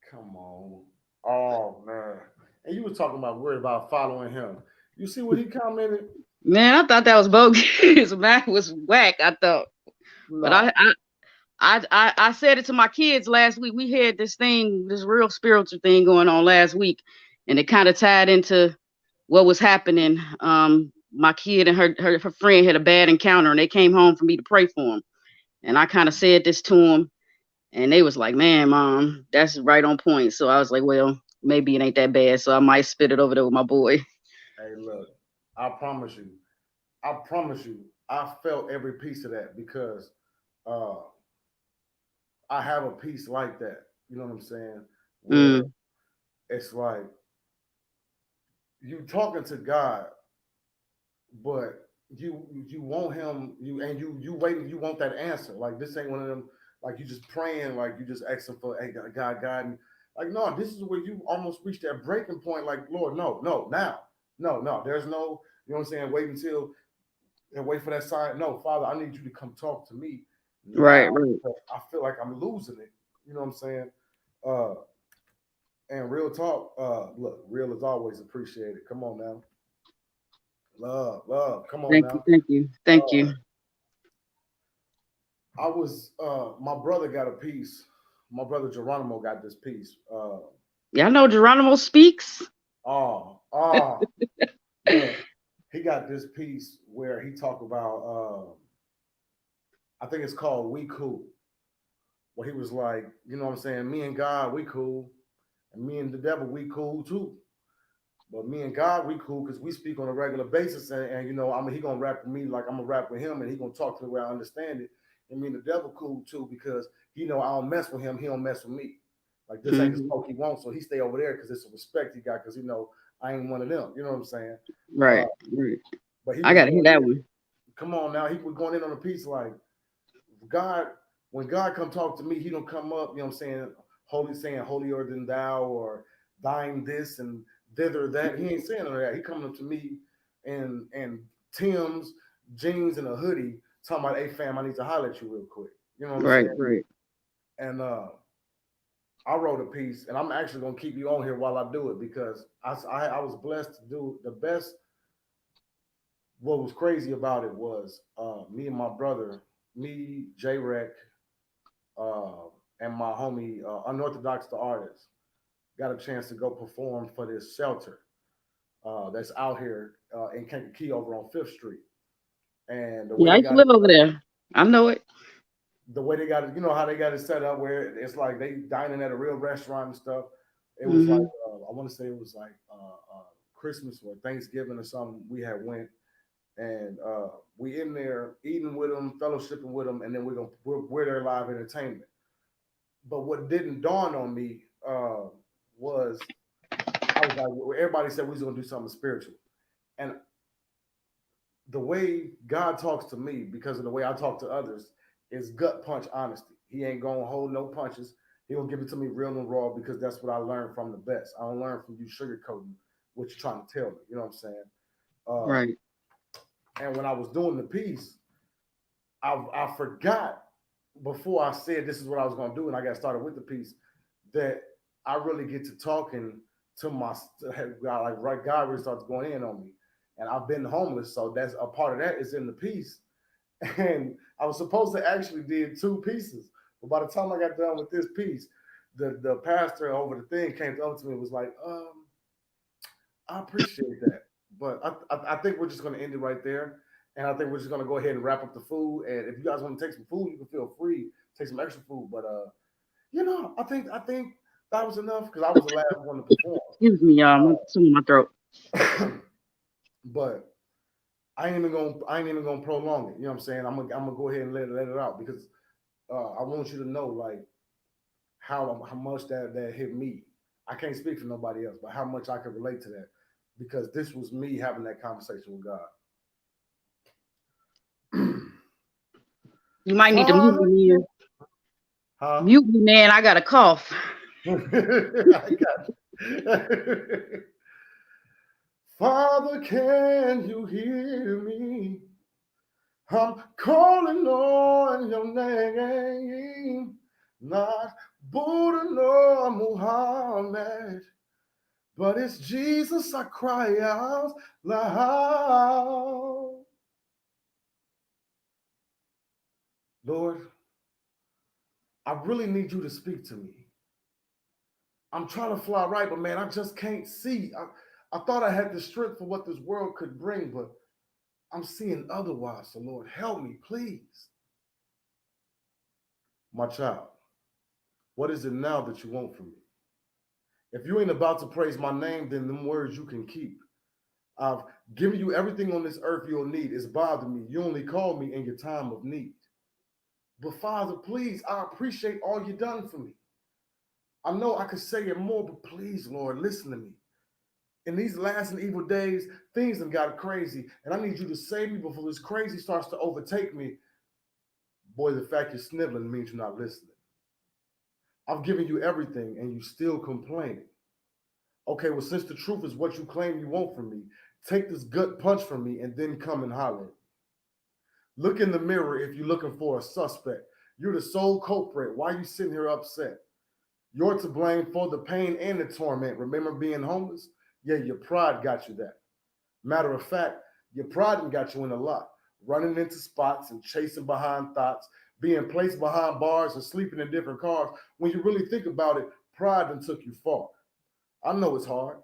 Speaker 1: Come on. Oh man. And you were talking about worried about following him. You see what he commented?
Speaker 4: Man, I thought that was bogus. Man, was whack, I thought. But
Speaker 1: No.
Speaker 4: I said it to my kids last week. We had this real spiritual thing going on last week, and it kind of tied into what was happening. My kid and her friend had a bad encounter, and they came home for me to pray for them. And I kind of said this to them, and they was like, "Man, mom, that's right on point." So I was like, "Well, maybe it ain't that bad." So I might spit it over there with my boy.
Speaker 1: Hey, look, I promise you, I promise you, I felt every piece of that because uh I have a piece like that. You know what I'm saying? Where
Speaker 4: Mm,
Speaker 1: it's like you talking to God, but you want him, you waiting, you want that answer. Like this ain't one of them, like you just praying, like you just asking for, hey God, God, Like, no, this is where you almost reach that breaking point. Like, Lord, no, no, now, no, no. There's no, you know what I'm saying? Wait until and wait for that sign. No, Father, I need you to come talk to me now.
Speaker 4: Right, right.
Speaker 1: Because I feel like I'm losing it. You know what I'm saying? Uh, and real talk, look, real is always appreciated. Come on now. Love, love. Come on
Speaker 4: Thank you,
Speaker 1: now.
Speaker 4: thank you, thank
Speaker 1: Uh,
Speaker 4: you.
Speaker 1: I was my brother got a piece. My brother Geronimo got this piece.
Speaker 4: Y'all know Geronimo speaks.
Speaker 1: Oh, oh, look, he got this piece where he talked about I think it's called We Cool. Where he was like, you know what I'm saying, me and God, we cool. And me and the devil, we cool too. But me and God, we cool because we speak on a regular basis. And you know, I mean, he gonna rap with me like I'm gonna rap with him, and he gonna talk to the way I understand it. And me and the devil cool too because he know I don't mess with him, he don't mess with me. Like this ain't the
Speaker 4: Mhm.
Speaker 1: smoke he wants, so he stay over there because it's a respect he got because you know I ain't one of them. You know what I'm saying? Uh,
Speaker 4: Right, right.
Speaker 1: but he
Speaker 4: I
Speaker 1: was
Speaker 4: gotta hear
Speaker 1: going
Speaker 4: that
Speaker 1: in.
Speaker 4: one.
Speaker 1: Come on now, he was going in on a piece like God, when God come talk to me, he don't come up, you know what I'm saying holier than thou or thine this and thither that. He ain't saying none of that. He coming up to me and Tim's jeans and a hoodie, talking about, hey fam, I need to holler at you real quick. You know what I'm
Speaker 4: Right,
Speaker 1: saying?
Speaker 4: right.
Speaker 1: And I wrote a piece, and I'm actually gonna keep you on here while I do it because I was blessed to do the best. What was crazy about it was me and my brother, me, J Rec, uh, and my homie Unorthodox the artist got a chance to go perform for this shelter that's out here in Kankakee over on Fifth Street. And the way
Speaker 4: Yeah, I
Speaker 1: they
Speaker 4: used to
Speaker 1: got it,
Speaker 4: live over there. I know it.
Speaker 1: the way they got it, you know how they got it set up where it's like they dining at a real restaurant and stuff. It was like
Speaker 4: Hmm.
Speaker 1: I want to say it was like Christmas or Thanksgiving or something. We had went and we in there eating with them, fellowshipping with them, and then we're their live entertainment. But what didn't dawn on me was I was like, well, everybody said we was gonna do something spiritual, and the way God talks to me, because of the way I talk to others, is gut punch honesty. He ain't gonna hold no punches. He gonna give it to me real and raw because that's what I learned from the best. I don't learn from you sugarcoating what you're trying to tell me. You know what I'm saying? Uh,
Speaker 4: Right.
Speaker 1: and when I was doing the piece, I forgot before I said this is what I was gonna do, and I got started with the piece that I really get to talking to my God, like right God really starts going in on me, and I've been homeless, so that's a part of that is in the piece, and I was supposed to actually did two pieces, but by the time I got done with this piece, the pastor over the thing came up to me and was like, I appreciate that, but I think we're just gonna end it right there. And I think we're just gonna go ahead and wrap up the food. And if you guys want to take some food, you can feel free take some extra food. But you know, I think that was enough because I was the last one to perform.
Speaker 4: Excuse me, y'all. I'm in my throat.
Speaker 1: But I ain't even gonna prolong it. You know what I'm saying? I'm gonna go ahead and let it out because I want you to know like how much that hit me. I can't speak for nobody else, but how much I can relate to that because this was me having that conversation with God.
Speaker 4: You might need to mute
Speaker 1: Father,
Speaker 4: me, man.
Speaker 1: huh?
Speaker 4: Mute me, man. I got a cough.
Speaker 1: I got Father, can you hear me? I'm calling on your name, not Buddha nor Muhammad, but it's Jesus I cry out loud. Lord, I really need you to speak to me. I'm trying to fly right, but man, I just can't see. I thought I had the strength for what this world could bring, but I'm seeing otherwise. So, Lord, help me, please. My child, what is it now that you want from me? If you ain't about to praise my name, then them words you can keep. I've given you everything on this earth you'll need. It's bothered me. You only call me in your time of need. But Father, please, I appreciate all you done for me. I know I could say it more, but please, Lord, listen to me. In these last and evil days, things have got crazy, and I need you to save me before this crazy starts to overtake me. Boy, the fact you're sniveling means you're not listening. I've given you everything and you still complain. Okay, well, since the truth is what you claim you want from me, take this gut punch from me and then come and holler. Look in the mirror if you're looking for a suspect. You're the sole culprit. Why are you sitting here upset? You're to blame for the pain and the torment. Remember being homeless? Yeah, your pride got you that. Matter of fact, your pride got you in a lot. Running into spots and chasing behind thoughts, being placed behind bars and sleeping in different cars. When you really think about it, pride done took you far. I know it's hard,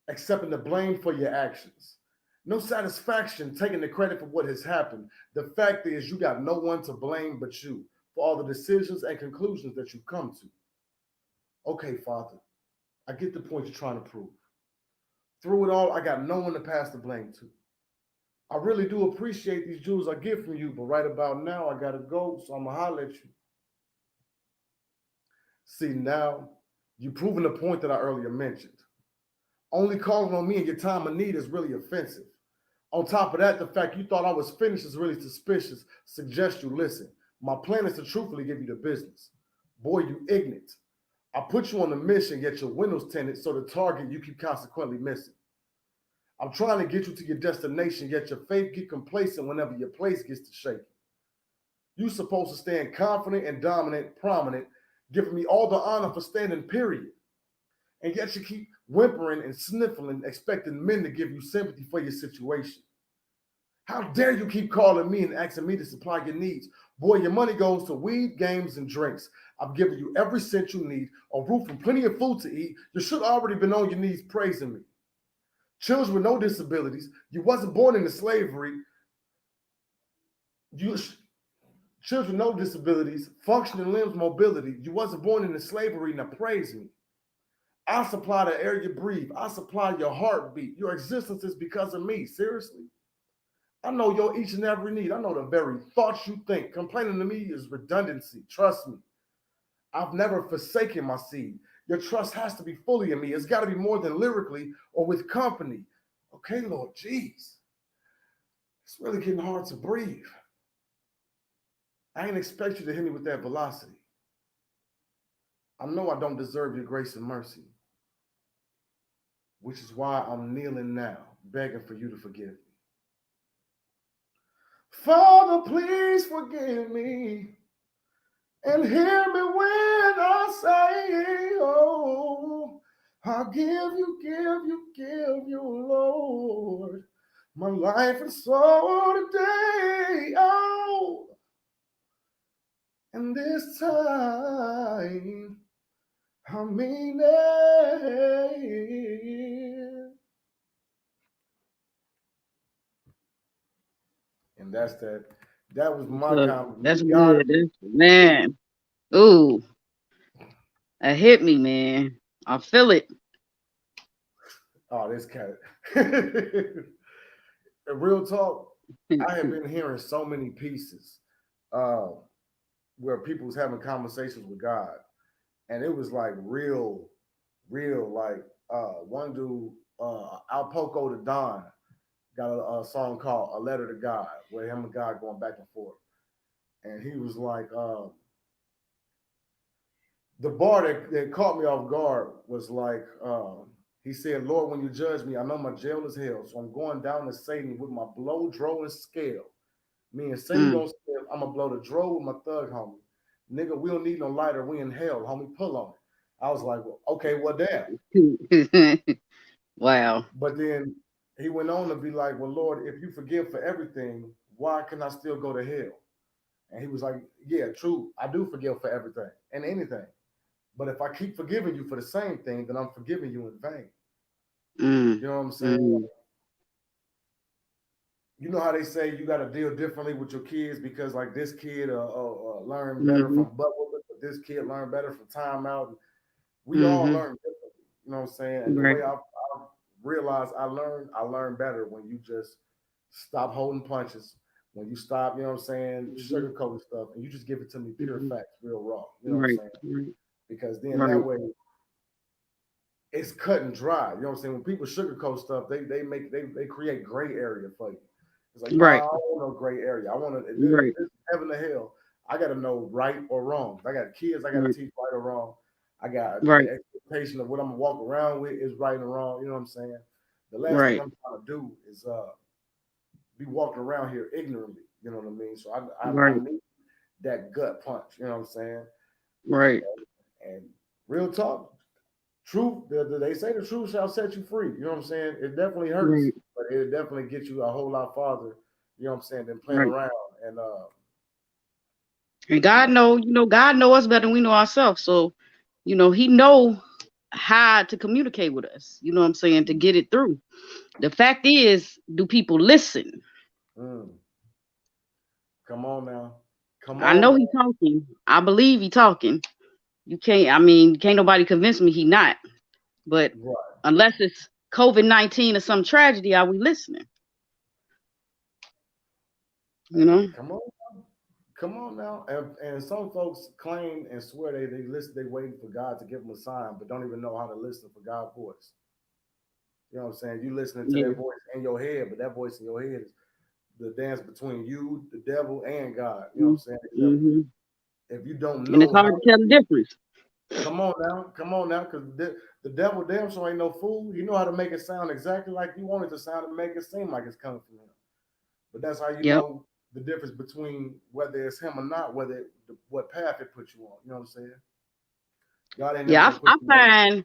Speaker 1: accepting the blame for your actions. No satisfaction taking the credit for what has happened. The fact is, you got no one to blame but you for all the decisions and conclusions that you've come to. Okay, Father, I get the point you're trying to prove. Through it all, I got no one to pass the blame to. I really do appreciate these jewels I get from you, but right about now, I gotta go, so I'm gonna holler at you. See, now, you're proving the point that I earlier mentioned. Only calling on me in your time of need is really offensive. On top of that, the fact you thought I was finished is really suspicious. Suggest you listen. My plan is to truthfully give you the business. Boy, you ignorant. I put you on a mission, yet your windows tinted, so the target you keep consequently missing. I'm trying to get you to your destination, yet your faith get complacent whenever your place gets to shaking. You supposed to stand confident and dominant, prominent, giving me all the honor for standing, period. And yet you keep whimpering and sniffling, expecting men to give you sympathy for your situation. How dare you keep calling me and asking me to supply your needs? Boy, your money goes to weed, games, and drinks. I've given you every cent you need, a roof and plenty of food to eat. You should already been on your knees praising me. Children with no disabilities. You wasn't born into slavery. You children with no disabilities, functioning limbs, mobility. You wasn't born into slavery. Now praise me. I supply the air you breathe. I supply your heartbeat. Your existence is because of me. Seriously. I know your each and every need. I know the very thoughts you think. Complaining to me is redundancy. Trust me. I've never forsaken my seed. Your trust has to be fully in me. It's got to be more than lyrically or with company. Okay, Lord, jeez. It's really getting hard to breathe. I ain't expect you to hit me with that velocity. I know I don't deserve your grace and mercy, which is why I'm kneeling now, begging for you to forgive me. Father, please forgive me and hear me when I say, oh, I'll give you, Lord, my life and soul today, oh, and this time, I mean it. And that's that. That was my comment.
Speaker 4: That's good. Man. Ooh, that hit me, man. I feel it.
Speaker 1: Oh, this cat. Real talk, I have been hearing so many pieces uh, where people was having conversations with God. And it was like real, like one dude, Al Poco the Don, got a song called A Letter to God, where him and God going back and forth. And he was like, the bar that caught me off guard was like, he said, Lord, when you judge me, I know my jail is hell. So I'm going down to Satan with my blow, dro, and scale. Me and Satan gonna scale. I'm gonna blow the dro with my thug homie. Nigga, we don't need no lighter. We in hell. Homie, pull on it. I was like, well, okay, well, damn.
Speaker 4: Wow.
Speaker 1: But then he went on to be like, well, Lord, if you forgive for everything, why can I still go to hell? And he was like, yeah, true. I do forgive for everything and anything. But if I keep forgiving you for the same thing, then I'm forgiving you in vain. You know what I'm saying? You know how they say you got to deal differently with your kids because, like, this kid learn better from butt whooping, but this kid learn better from timeout. We all learn differently. You know what I'm saying? And the way I realized I learned better when you just stop holding punches, when you stop, you know what I'm saying, sugarcoating stuff, and you just give it to me pure facts, real raw. You know what I'm saying? Because then that way it's cut and dry. You know what I'm saying? When people sugarcoat stuff, they create gray area for you. It's like, nah, I don't want no gray area. I want to, if this heaven to hell, I got to know right or wrong. If I got kids, I got to teach right or wrong. I got
Speaker 4: Right.
Speaker 1: the expectation of what I'm gonna walk around with is right and wrong. You know what I'm saying? The last thing
Speaker 4: Right.
Speaker 1: I'm trying to do is be walking around here ignorantly. You know what I mean? So I
Speaker 4: Right.
Speaker 1: need that gut punch. You know what I'm saying?
Speaker 4: Right.
Speaker 1: And real talk, truth. They say the truth shall set you free. You know what I'm saying? It definitely hurts,
Speaker 4: Right.
Speaker 1: but it definitely gets you a whole lot farther. You know what I'm saying? Than playing
Speaker 4: Right.
Speaker 1: around and
Speaker 4: And
Speaker 1: you
Speaker 4: God
Speaker 1: know.
Speaker 4: know, God know us better than we know ourselves. So, He know how to communicate with us. You know what I'm saying? To get it through. The fact is, do people listen?
Speaker 1: Mm, come on now, come
Speaker 4: I
Speaker 1: on
Speaker 4: know
Speaker 1: now.
Speaker 4: he talking. I believe he talking. You can't. I mean, can't nobody convince me he not. But
Speaker 1: Right.
Speaker 4: unless it's COVID-19 or some tragedy, are we listening? You
Speaker 1: Hey,
Speaker 4: know?
Speaker 1: come on now. And some folks claim and swear they listen, they waiting for God to give them a sign, but don't even know how to listen for God's voice. You know what I'm saying? You listening to
Speaker 4: Yeah.
Speaker 1: that voice in your head, but that voice in your head is the dance between you, the devil, and God. You know what I'm saying? Except
Speaker 4: Mm-hmm.
Speaker 1: if you don't
Speaker 4: And it's
Speaker 1: know how
Speaker 4: hard to tell the
Speaker 1: to
Speaker 4: difference.
Speaker 1: come on now, because the devil damn sure ain't no fool. You know how to make it sound exactly like you want it to sound and make it seem like it's coming from him. But that's how you
Speaker 4: Yep.
Speaker 1: know the difference between whether it's him or not, what path it puts you on. You know what I'm saying? God ain't never
Speaker 4: Yeah,
Speaker 1: gonna put
Speaker 4: I
Speaker 1: you on.
Speaker 4: find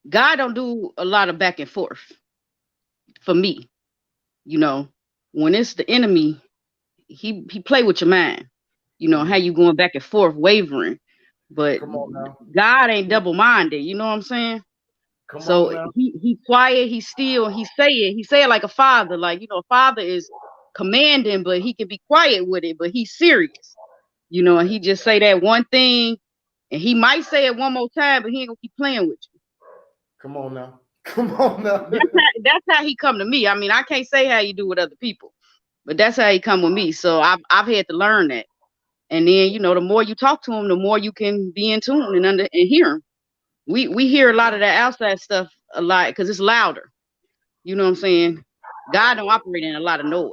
Speaker 4: God don't do a lot of back and forth for me. You know, when it's the enemy, he play with your mind. How
Speaker 1: Mm,
Speaker 4: you going back and forth, wavering. But
Speaker 1: come on now,
Speaker 4: God ain't double minded. You know what I'm saying?
Speaker 1: come on
Speaker 4: So
Speaker 1: now,
Speaker 4: he quiet, he still, he say it like a father. Like, a father is commanding, but he can be quiet with it, but he's serious. And he just say that one thing, and he might say it one more time, but he ain't gonna keep playing with you.
Speaker 1: come on now, come on now.
Speaker 4: That's how he come to me. I mean, I can't say how you do with other people, but that's how he come with me. So I've had to learn that. And then, the more you talk to him, the more you can be in tune and hear him. We hear a lot of that outside stuff a lot because it's louder. You know what I'm saying? God don't operate in a lot of noise.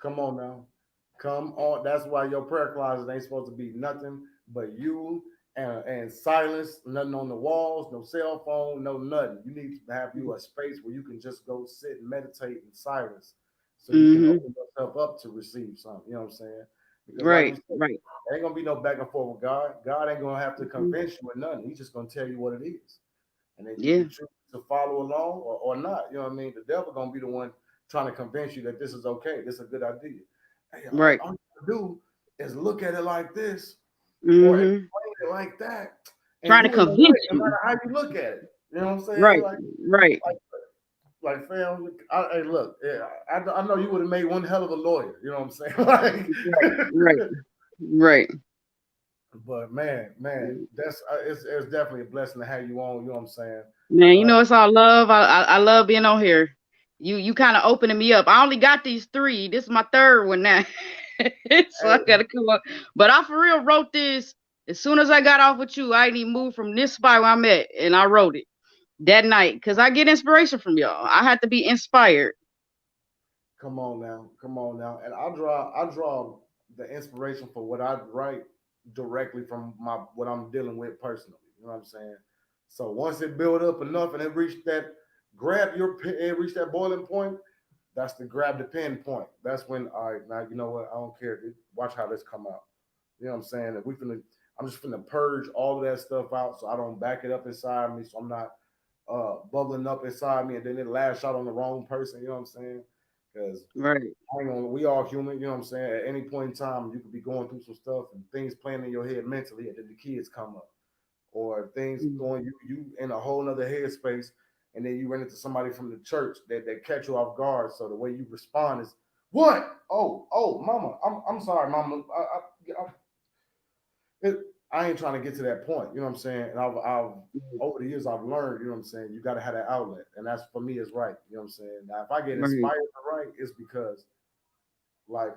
Speaker 1: Come on now. Come on. That's why your prayer closet ain't supposed to be nothing but you and silence, nothing on the walls, no cell phone, no nothing. You need to have you a space where you can just go sit and meditate in silence so you can
Speaker 4: Mm-hmm.
Speaker 1: open yourself up to receive something. You know what I'm saying? Because like we
Speaker 4: Right,
Speaker 1: said,
Speaker 4: right.
Speaker 1: there ain't gonna be no back and forth with God. God ain't gonna have to
Speaker 4: Mhm.
Speaker 1: convince you or nothing. He's just gonna tell you what it is. And then you
Speaker 4: Yeah,
Speaker 1: can choose to follow along or not. You know what I mean? The devil gonna be the one trying to convince you that this is okay, this is a good idea. Hey,
Speaker 4: right.
Speaker 1: all you gotta do is look at it like this or
Speaker 4: Mm-hmm.
Speaker 1: explain it like that, and
Speaker 4: Trying to
Speaker 1: you in the right,
Speaker 4: convince
Speaker 1: no
Speaker 4: you.
Speaker 1: matter how you look at it. You know what I'm saying?
Speaker 4: Right, right,
Speaker 1: Like, like, fam. Hey, look, yeah, I know you would have made one hell of a lawyer. You know what I'm saying?
Speaker 4: right,
Speaker 1: Like,
Speaker 4: right, right.
Speaker 1: but man, that's it's definitely a blessing to have you on. You know what I'm saying?
Speaker 4: Man,
Speaker 1: Uh,
Speaker 4: it's all love. I love being on here. You kind of opening me up. I only got these three. This is my third one now. So I
Speaker 1: hey,
Speaker 4: gotta come up. But I for real wrote this as soon as I got off with you. I didn't move from this spot where I'm at, and I wrote it that night because I get inspiration from y'all. I have to be inspired.
Speaker 1: come on now, and I draw the inspiration for what I write directly from my what I'm dealing with personally. You know what I'm saying? So once it built up enough and it reached that it reached that boiling point. That's the grab the pen point. That's when all right now you know what I don't care. Watch how this come out. You know what I'm saying? If we finna, I'm just finna purge all of that stuff out so I don't back it up inside me, so I'm not bubbling up inside me and then it lash out on the wrong person. You know what I'm saying? Because
Speaker 4: Right,
Speaker 1: we all human. You know what I'm saying? At any point in time, you could be going through some stuff and things playing in your head mentally, and then the kids come up, or things going you in a whole other headspace, and then you run into somebody from the church that catch you off guard. So the way you respond is, "What? Oh, mama, I'm sorry, mama. It, I ain't trying to get to that point. You know what I'm saying? And I've over the years I've learned. You know what I'm saying? You got to have that outlet, and that's for me is right. You know what I'm saying? Now, if I get
Speaker 4: right,
Speaker 1: inspired to write, it's because like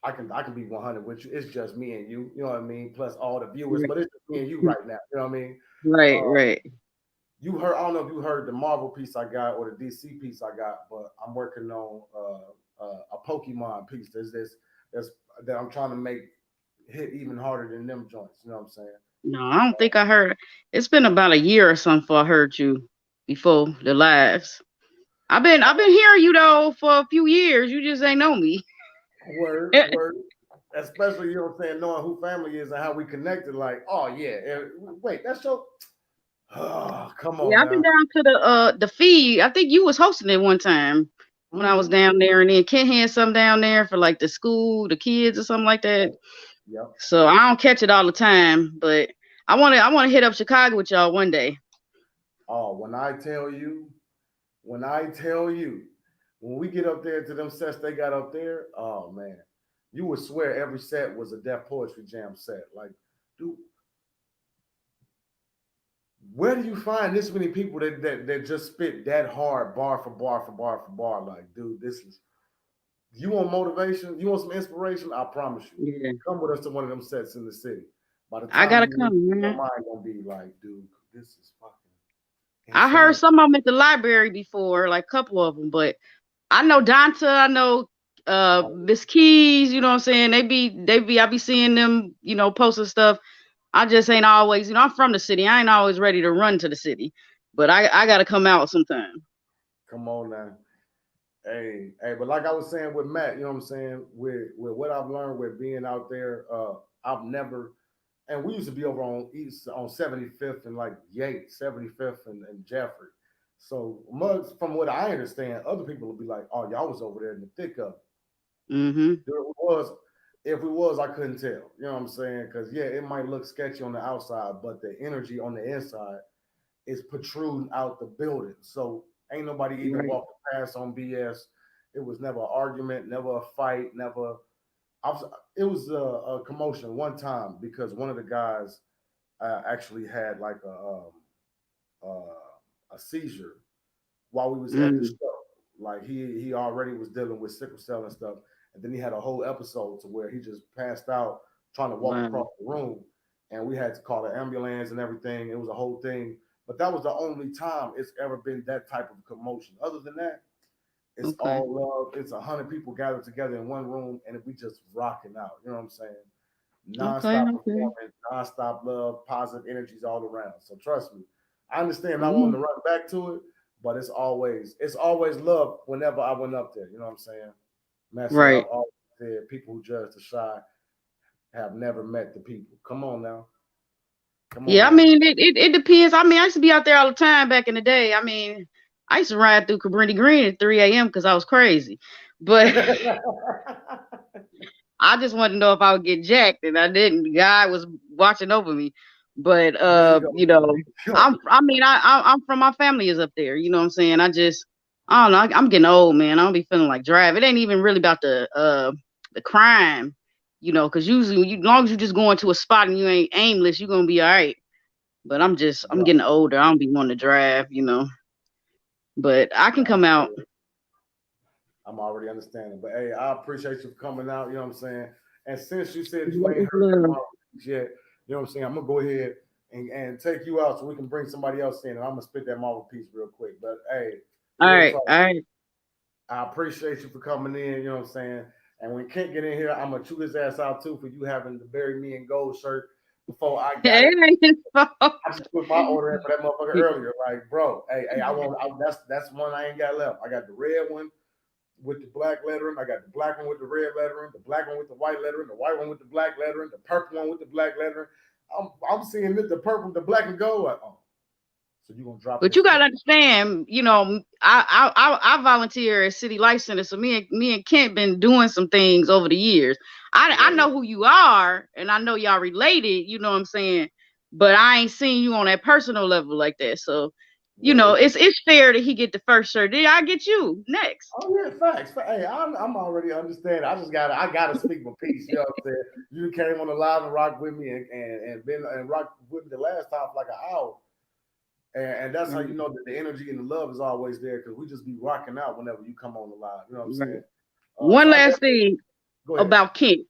Speaker 1: I can be 100 with you. It's just me and you. You know what I mean? Plus all the viewers,
Speaker 4: right,
Speaker 1: but it's just me and you right now. You know what I mean?
Speaker 4: right,
Speaker 1: Uh,
Speaker 4: right.
Speaker 1: you heard? I don't know if you heard the Marvel piece I got or the DC piece I got, but I'm working on a Pokemon piece. There's this that I'm trying to make hit even harder than them joints. You know what I'm saying?
Speaker 4: No, I don't think I heard. It's been about a year or something before I heard you before the lives. I've been hearing you though for a few years. You just ain't know me.
Speaker 1: Word, word. Especially, you know what I'm saying, knowing who family is and how we connected. Like, oh yeah, wait, that's your. Oh, come
Speaker 4: Yeah,
Speaker 1: on
Speaker 4: I've been
Speaker 1: now.
Speaker 4: down to the feed. I think you was hosting it one time when I was
Speaker 1: Mm-hmm.
Speaker 4: down there, and then Kent had something down there for like the school, the kids or something like that.
Speaker 1: Yep.
Speaker 4: So I don't catch it all the time, but I wanna hit up Chicago with y'all one day.
Speaker 1: Oh, when I tell you, when we get up there to them sets they got up there, oh man, you would swear every set was a Deaf Poetry Jam set. Like, dude, where do you find this many people that just spit that hard, bar for bar for bar for bar? Like, dude, this is you want motivation, you want some inspiration? I promise you,
Speaker 4: Yeah,
Speaker 1: come with us to one of them sets in the city. By the
Speaker 4: I
Speaker 1: time
Speaker 4: gotta
Speaker 1: you leave,
Speaker 4: come,
Speaker 1: your
Speaker 4: man.
Speaker 1: mind gonna be like, dude, this is fucking
Speaker 4: I heard
Speaker 1: insane.
Speaker 4: some of them at the library before, like a couple of them, but I know Donta, I know Miss Keys, you know what I'm saying? I be seeing them, posting stuff. I just ain't always, I'm from the city. I ain't always ready to run to the city. But I gotta come out sometime.
Speaker 1: Come on now. But like I was saying with Matt, you know what I'm saying? With what I've learned with being out there, I've never and we used to be over on East on 75th and like Yates, 75th and Jeffrey. So much from what I understand, other people will be like, "Oh, y'all was over there in the thick of it."
Speaker 4: Mm-hmm.
Speaker 1: There it was. If we was, I couldn't tell. You know what I'm saying? Because yeah, it might look sketchy on the outside, but the energy on the inside is protruding out the building. So ain't nobody even
Speaker 4: Right.
Speaker 1: walking past on BS. It was never an argument, never a fight, never. It was a commotion one time because one of the guys actually had like a seizure while we was at the
Speaker 4: Mm.
Speaker 1: show. Like he already was dealing with sickle cell and stuff, and then he had a whole episode to where he just passed out trying to walk
Speaker 4: Wow.
Speaker 1: across the room, and we had to call the ambulance and everything. It was a whole thing, but that was the only time it's ever been that type of commotion. Other than that, it's
Speaker 4: Okay.
Speaker 1: all love. It's 100 people gathered together in one room, and we just rocking out. You know what I'm saying?
Speaker 4: Okay.
Speaker 1: Nonstop
Speaker 4: Okay.
Speaker 1: performance, nonstop love, positive energies all around. So trust me, I understand not wanting
Speaker 4: Mm.
Speaker 1: to run back to it, but it's always love whenever I went up there. You know what I'm saying? That's what I've
Speaker 4: Right.
Speaker 1: always said. People who judge the shy have never met the people. Come on now, come on
Speaker 4: Yeah, I
Speaker 1: now.
Speaker 4: mean it depends. I mean, I used to be out there all the time back in the day. I mean, I used to ride through Cabrini Green at 3 a.m. because I was crazy. But I just wanted to know if I would get jacked, and I didn't. The guy was watching over me. But
Speaker 1: There you go.
Speaker 4: I'm from my family is up there. You know what I'm saying? I don't know. I'm getting old, man. I don't be feeling like drive. It ain't even really about the crime, because usually as long as you just going to a spot and you ain't aimless, you're gonna be all right. But I'm
Speaker 1: Right.
Speaker 4: getting older. I don't be wanting to drive. But I can come out.
Speaker 1: I'm already understanding. But hey, I appreciate you for coming out. You know what I'm saying? And since you said you
Speaker 4: Love
Speaker 1: ain't
Speaker 4: is
Speaker 1: heard that
Speaker 4: love.
Speaker 1: Marvel piece yet, you know what I'm saying? I'm gonna go ahead and take you out so we can bring somebody else in, and I'm gonna spit that Marvel piece real quick. But hey,
Speaker 4: All
Speaker 1: real
Speaker 4: right,
Speaker 1: talk.
Speaker 4: all right.
Speaker 1: I appreciate you for coming in. You know what I'm saying? And when Kent get in here, I'm gonna chew his ass out too for you having to bury me in gold shirt before I got it.
Speaker 4: It ain't his fault.
Speaker 1: I just put my order in for that motherfucker earlier. Like, bro, hey, I want. That's one I ain't got left. I got the red one with the black lettering. I got the black one with the red lettering, the black one with the white lettering, the white one with the black lettering, the purple one with the black lettering. I'm seeing the purple, the black and gold. Like, oh, so you gonna drop
Speaker 4: But
Speaker 1: this
Speaker 4: you
Speaker 1: pen?
Speaker 4: gotta understand, I volunteer at City Life Center, so me and Kent been doing some things over the years. I
Speaker 1: Word,
Speaker 4: know who you are, and I know y'all related. You know what I'm saying? But I ain't seen you on that personal level like that. So,
Speaker 1: word.
Speaker 4: it's fair that he get the first shirt. Then I get you next.
Speaker 1: Oh yeah, facts. Hey, I'm already understanding. I gotta speak my piece. You know what I'm saying? You came on the live and rock with me and been and rock with me the last time for like an hour. And that's how you
Speaker 4: Right.
Speaker 1: know that the energy and the love is always there because we just be rocking out whenever you come on the live. You know what I'm
Speaker 4: Right.
Speaker 1: saying? So
Speaker 4: One
Speaker 1: I
Speaker 4: last
Speaker 1: definitely
Speaker 4: thing
Speaker 1: go ahead.
Speaker 4: about Kent.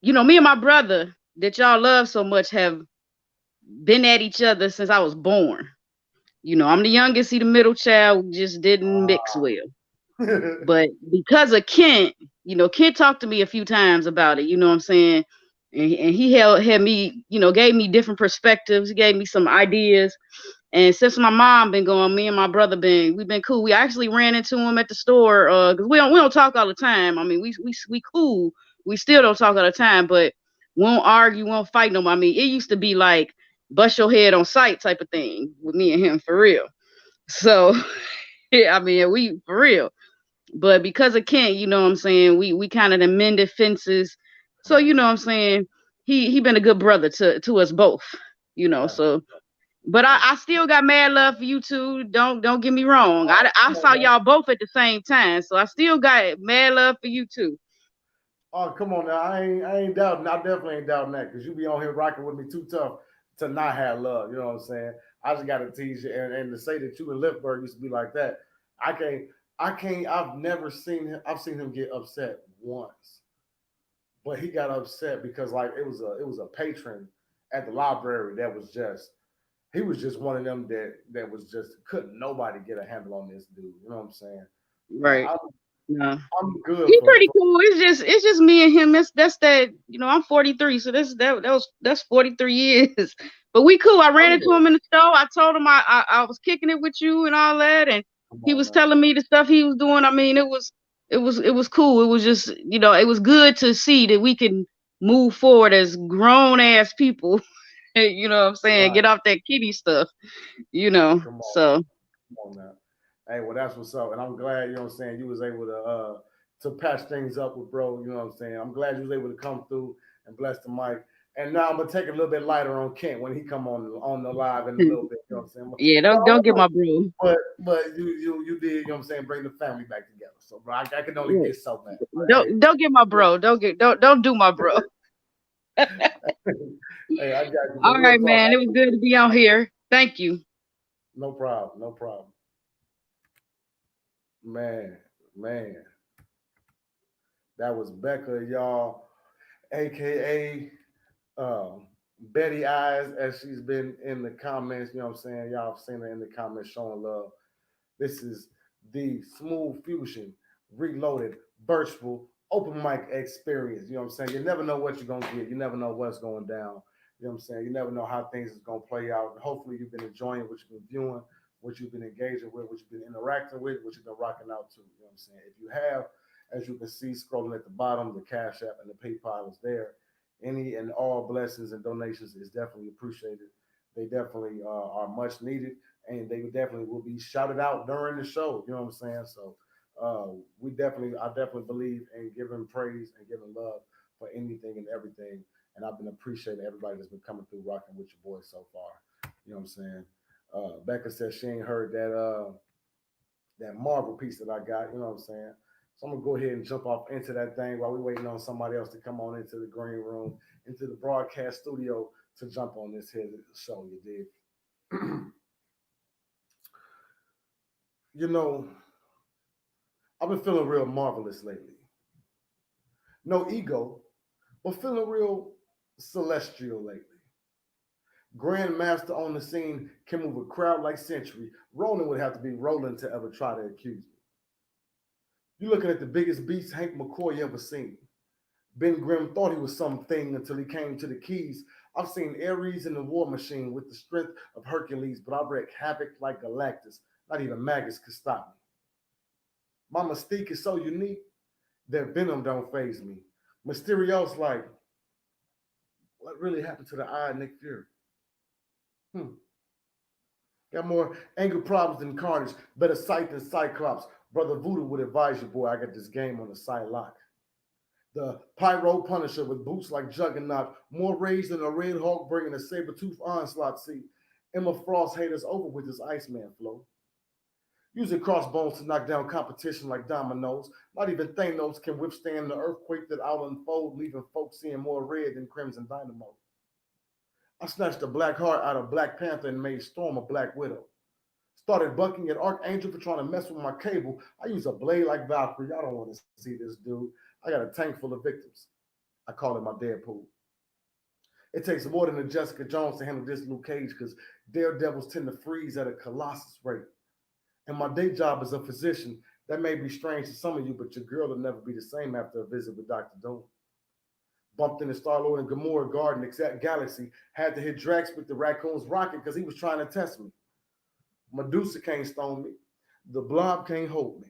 Speaker 4: Me and my brother that y'all love so much have been at each other since I was born. I'm the youngest, he the middle child, just didn't mix well.
Speaker 1: Uh,
Speaker 4: But because of Kent, Kent talked to me a few times about it, you know what I'm saying? And he had me, gave me different perspectives. He gave me some ideas. And since my mom been going, me and my brother we've been cool. We actually ran into him at the store, because we don't talk all the time. I mean, we cool. We still don't talk all the time, but we won't argue, we won't fight no more. I mean, it used to be like bust your head on sight type of thing with me and him for real. So yeah, I mean, we for real. But because of Kent, you know what I'm saying, we kind of mended fences. So you know what I'm saying, he been a good brother to us both,
Speaker 1: Right.
Speaker 4: so but I still got mad love for you two. Don't get me wrong. I
Speaker 1: Come on
Speaker 4: saw
Speaker 1: now.
Speaker 4: y'all both at the same time, so I still got mad love for you too.
Speaker 1: Oh, come on now. I ain't doubting. I definitely ain't doubting that because you be on here rocking with me too tough to not have love. You know what I'm saying? I just got to tease you and to say that you and Liftberg used to be like that. I can't. I can't. I've never seen him. I've seen him get upset once, but he got upset because like it was a patron at the library that was just he was just one of them that was just couldn't nobody get a handle on this dude. You know what I'm saying? And
Speaker 4: Right. No.
Speaker 1: I'm good
Speaker 4: He
Speaker 1: for
Speaker 4: pretty cool. It's just me and him. That's that. I'm 43, so that's 43 years. But we cool. I ran
Speaker 1: I'm
Speaker 4: into
Speaker 1: good.
Speaker 4: him in the store. I told him I was kicking it with you and all that, and
Speaker 1: Come
Speaker 4: he
Speaker 1: on
Speaker 4: was
Speaker 1: now.
Speaker 4: telling me the stuff he was doing. I mean, it was cool. It was just it was good to see that we can move forward as grown ass people. You know what I'm saying?
Speaker 1: Right.
Speaker 4: Get off that kitty stuff.
Speaker 1: Come on.
Speaker 4: So
Speaker 1: Come on now. Hey, well, that's what's up. And I'm glad, you know what I'm saying, you was able to patch things up with bro, you know what I'm saying? I'm glad you was able to come through and bless the mic. And now I'm gonna take it a little bit lighter on Kent when he come on the live in a little bit, you know what I'm saying?
Speaker 4: yeah,
Speaker 1: But
Speaker 4: don't get my bro.
Speaker 1: but you did, you know what I'm saying, bring the family back together. So bro, I can only get so mad. Hey,
Speaker 4: Don't get my bro. Don't do my bro.
Speaker 1: hey, I got you, but
Speaker 4: All
Speaker 1: we'll
Speaker 4: right,
Speaker 1: talk.
Speaker 4: man. It was good to be on here. Thank you.
Speaker 1: No problem, no problem. Man, man. That was Becca, y'all, aka Betty Eyes, as she's been in the comments. You know what I'm saying? Y'all have seen her in the comments showing love. This is the Smooth Fusion Reloaded Virtual Open Mic Experience. You know what I'm saying? You never know what you're going to get. You never know what's going down. You know what I'm saying? You never know how things is going to play out. Hopefully, you've been enjoying what you've been viewing, what you've been engaging with, what you've been interacting with, what you've been rocking out to. You know what I'm saying? If you have, as you can see, scrolling at the bottom, the Cash App and the PayPal is there. Any and all blessings and donations is definitely appreciated. They definitely are much needed, and they definitely will be shouted out during the show. You know what I'm saying? So I definitely believe in giving praise and giving love for anything and everything. And I've been appreciating everybody that's been coming through rocking with your boy so far. You know what I'm saying? Becca said she ain't heard that Marvel piece that I got. You know what I'm saying? So I'm gonna go ahead and jump off into that thing while we're waiting on somebody else to come on into the green room, into the broadcast studio to jump on this here show. You dig? You know, I've been feeling real marvelous lately. No ego, but feeling real celestial lately. Grandmaster on the scene can move a crowd like Century. Roland would have to be Roland to ever try to accuse me. You're looking at the biggest beast Hank McCoy ever seen. Ben Grimm thought he was something until he came to the keys. I've seen Ares in the war machine with the strength of Hercules, but I wreak havoc like Galactus. Not even maggots could stop me. My mystique is so unique that venom don't phase me. Mysterio's like, what really happened to the eye of Nick Fury? Hmm. Got more anger problems than Carnage, better sight than Cyclops. Brother Voodoo would advise you, boy, I got this game on the side lock. The Pyro Punisher with boots like Juggernaut, more rage than a Red Hawk bringing a saber-tooth onslaught. See, Emma Frost haters over with his Iceman flow. Using crossbones to knock down competition like dominoes. Not even Thanos can withstand the earthquake that I'll unfold, leaving folks seeing more red than Crimson Dynamo. I snatched the black heart out of Black Panther and made Storm a Black Widow. Started bucking at Archangel for trying to mess with my cable. I use a blade like Valkyrie. Y'all don't want to see this dude. I got a tank full of victims. I call it my Deadpool. It takes more than a Jessica Jones to handle this Luke Cage because daredevils tend to freeze at a colossus rate. And my day job as a physician That may be strange to some of you, but your girl will never be the same after a visit with Dr. Doom. Bumped into Star-Lord in Gamora Garden, exact galaxy. Had to hit Drax with the raccoon's rocket because he was trying to test me. Medusa can't stone me. The Blob can't hold me.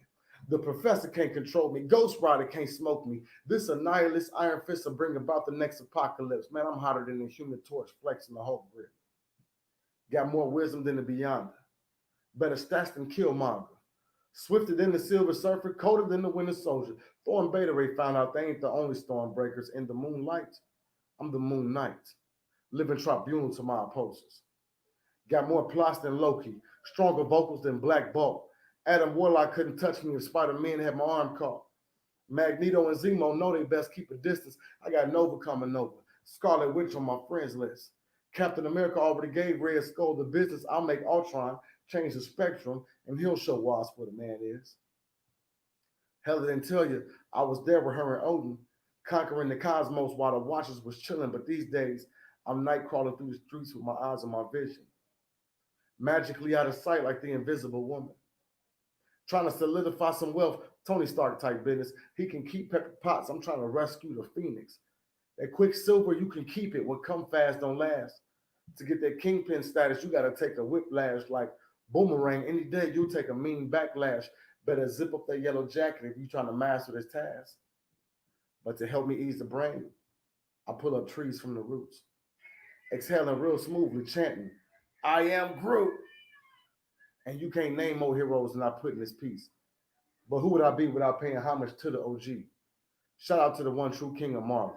Speaker 1: The Professor can't control me. Ghost Rider can't smoke me. This annihilist Iron Fist will bring about the next apocalypse. Man, I'm hotter than the Human Torch, flexing the Hulk grip. Got more wisdom than the Beyonder. Better stats than Killmonger. Swifter than the Silver Surfer, colder than the Winter Soldier. Thor and Beta Ray found out they ain't the only Stormbreakers in the moonlight. I'm the Moon Knight, living tribunal to my opposers. Got more plots than Loki, stronger vocals than Black Bolt. Adam Warlock couldn't touch me if Spider-Man had my arm caught. Magneto and Zemo know they best keep a distance. I got Nova coming over. Scarlet Witch on my friends list. Captain America already gave Red Skull the business. I'll make Ultron change the spectrum, and he'll show Wasp what a man is. Hell, I didn't tell you, I was there with her and Odin, conquering the cosmos while the Watchers was chilling, but these days, I'm night crawling through the streets with my eyes on my vision. Magically out of sight like the Invisible Woman. Trying to solidify some wealth, Tony Stark type business. He can keep Pepper Potts. I'm trying to rescue the Phoenix. That Quicksilver, you can keep it. What come fast don't last. To get that kingpin status, you got to take a whiplash like Boomerang. Any day, you'll take a mean backlash. Better zip up that yellow jacket if you're trying to master this task. But to help me ease the brain, I pull up trees from the roots. Exhaling real smoothly, chanting, I am Groot. And you can't name more heroes than I put in this piece. But who would I be without paying homage to the OG? Shout out to the one true king of Marvel.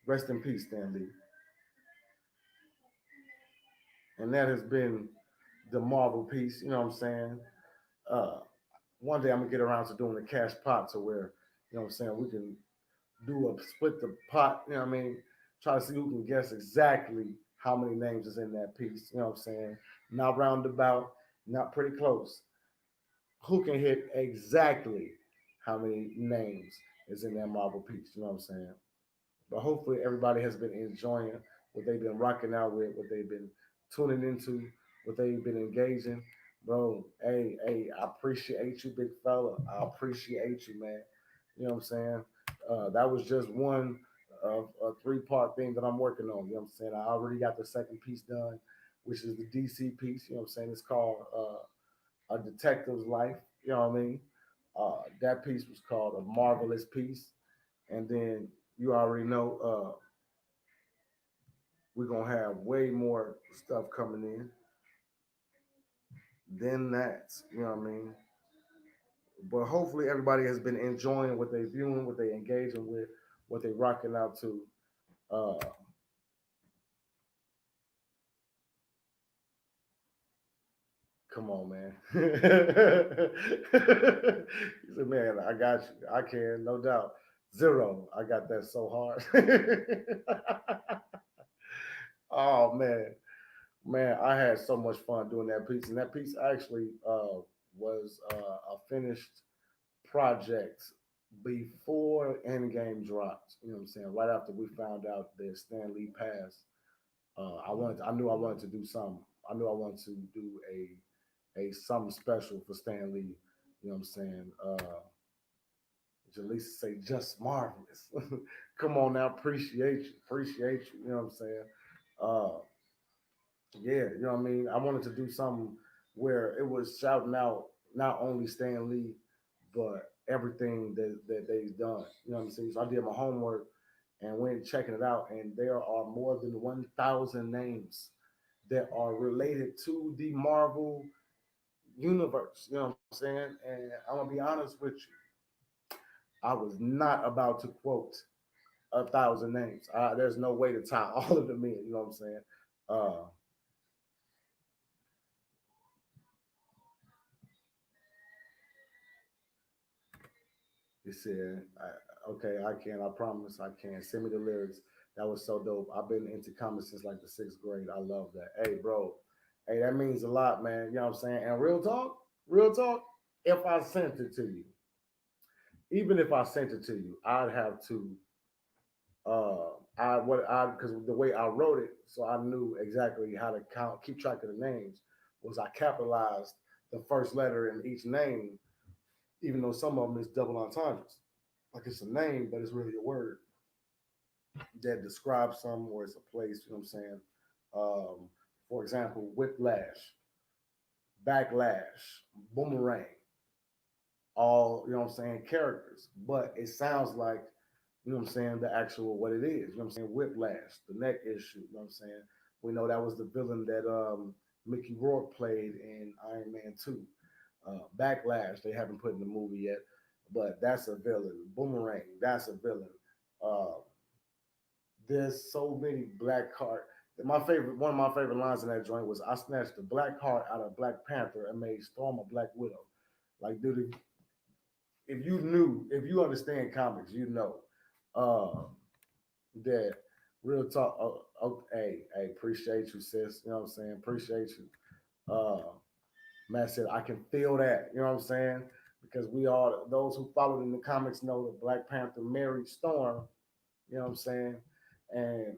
Speaker 1: Rest in peace, Stan Lee. And that has been the Marvel piece, you know what I'm saying? One day I'm gonna get around to doing the cash pot to where, you know what I'm saying, we can do a split the pot, you know what I mean? Try to see who can guess exactly how many names is in that piece, you know what I'm saying? Not roundabout, not pretty close. Who can hit exactly how many names is in that Marvel piece, you know what I'm saying? But hopefully everybody has been enjoying what they've been rocking out with, what they've been tuning into, what they've been engaging. Bro, hey, I appreciate you, big fella. I appreciate you, man. You know what I'm saying? That was just one of a three-part thing that I'm working on. You know what I'm saying? I already got the second piece done, which is the DC piece. You know what I'm saying? It's called A Detective's Life. You know what I mean? That piece was called A Marvelous Piece. And then you already know we're going to have way more stuff coming in than that. You know what I mean? But hopefully everybody has been enjoying what they viewing, what they engaging with, what they rocking out to. Come on, man. He said, man, I got you. I can, no doubt. Zero. I got that so hard. Oh, man. Man, I had so much fun doing that piece. And that piece actually was a finished project before Endgame dropped. You know what I'm saying? Right after we found out that Stan Lee passed, I knew I wanted to do something. I knew I wanted to do a something special for Stan Lee. You know what I'm saying? Jaleesa say just marvelous. Come on now, appreciate you. You know what I'm saying? Uh, yeah, you know what I mean. I wanted to do something where it was shouting out not only Stan Lee, but everything that they've done. You know what I'm saying? So I did my homework and went checking it out, and there are more than 1,000 names that are related to the Marvel universe. You know what I'm saying? And I'm gonna be honest with you, I was not about to quote 1,000 names. There's no way to tie all of them in. You know what I'm saying? Uh, he said, "Okay, I can. I promise, I can. Send me the lyrics. That was so dope. I've been into comics since like the sixth grade. I love that. Hey, bro. Hey, that means a lot, man. You know what I'm saying? And real talk. If I sent it to you, even if I sent it to you, I'd have to because the way I wrote it, so I knew exactly how to keep track of the names, was I capitalized the first letter in each name even though some of them is double entendres. Like it's a name, but it's really a word that describes something or it's a place. You know what I'm saying? Um, for example, whiplash, backlash, boomerang, all, you know what I'm saying, characters. But it sounds like, you know what I'm saying, the actual what it is. You know what I'm saying? Whiplash, the neck issue. You know what I'm saying? We know that was the villain that Mickey Rourke played in Iron Man 2. Backlash, they haven't put in the movie yet, but that's a villain. Boomerang, that's a villain. Uh, there's so many black heart. One of my favorite lines in that joint was, "I snatched the black heart out of Black Panther and made Storm a Black Widow." Like, dude, if you understand comics, you know uh, that real talk. Hey, appreciate you, sis. You know what I'm saying? Appreciate you. Matt said, I can feel that. You know what I'm saying? Because we all, those who followed in the comics know that Black Panther married Storm. You know what I'm saying? And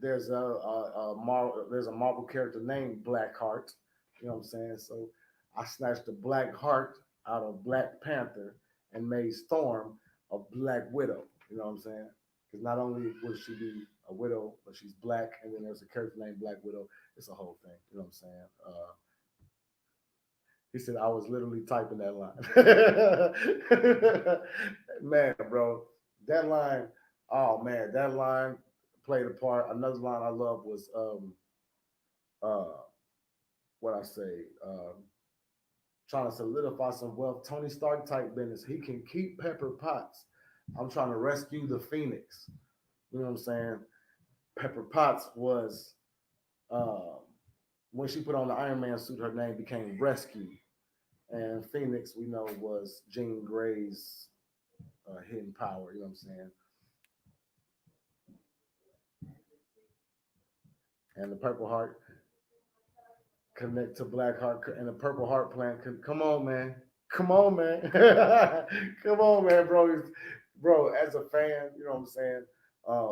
Speaker 1: there's a Marvel character named Blackheart. You know what I'm saying? So I snatched the Black Heart out of Black Panther and made Storm a Black Widow. You know what I'm saying? Because not only would she be a widow, but she's black, and then there's a character named Black Widow. It's a whole thing. You know what I'm saying? He said I was literally typing that line. Man, bro, that line. Oh man, that line played a part. Another line I love was uh what I say, trying to solidify some wealth. Tony Stark type business. He can keep Pepper Potts. I'm trying to rescue the Phoenix. You know what I'm saying? Pepper Potts was uh, when she put on the Iron Man suit, her name became Rescue. And Phoenix, we know, was Jean Grey's hidden power. You know what I'm saying? And the Purple Heart connect to Black Heart and the Purple Heart plant. Come on, man. Come on, man. Come on, man, bro. Bro, as a fan, you know what I'm saying?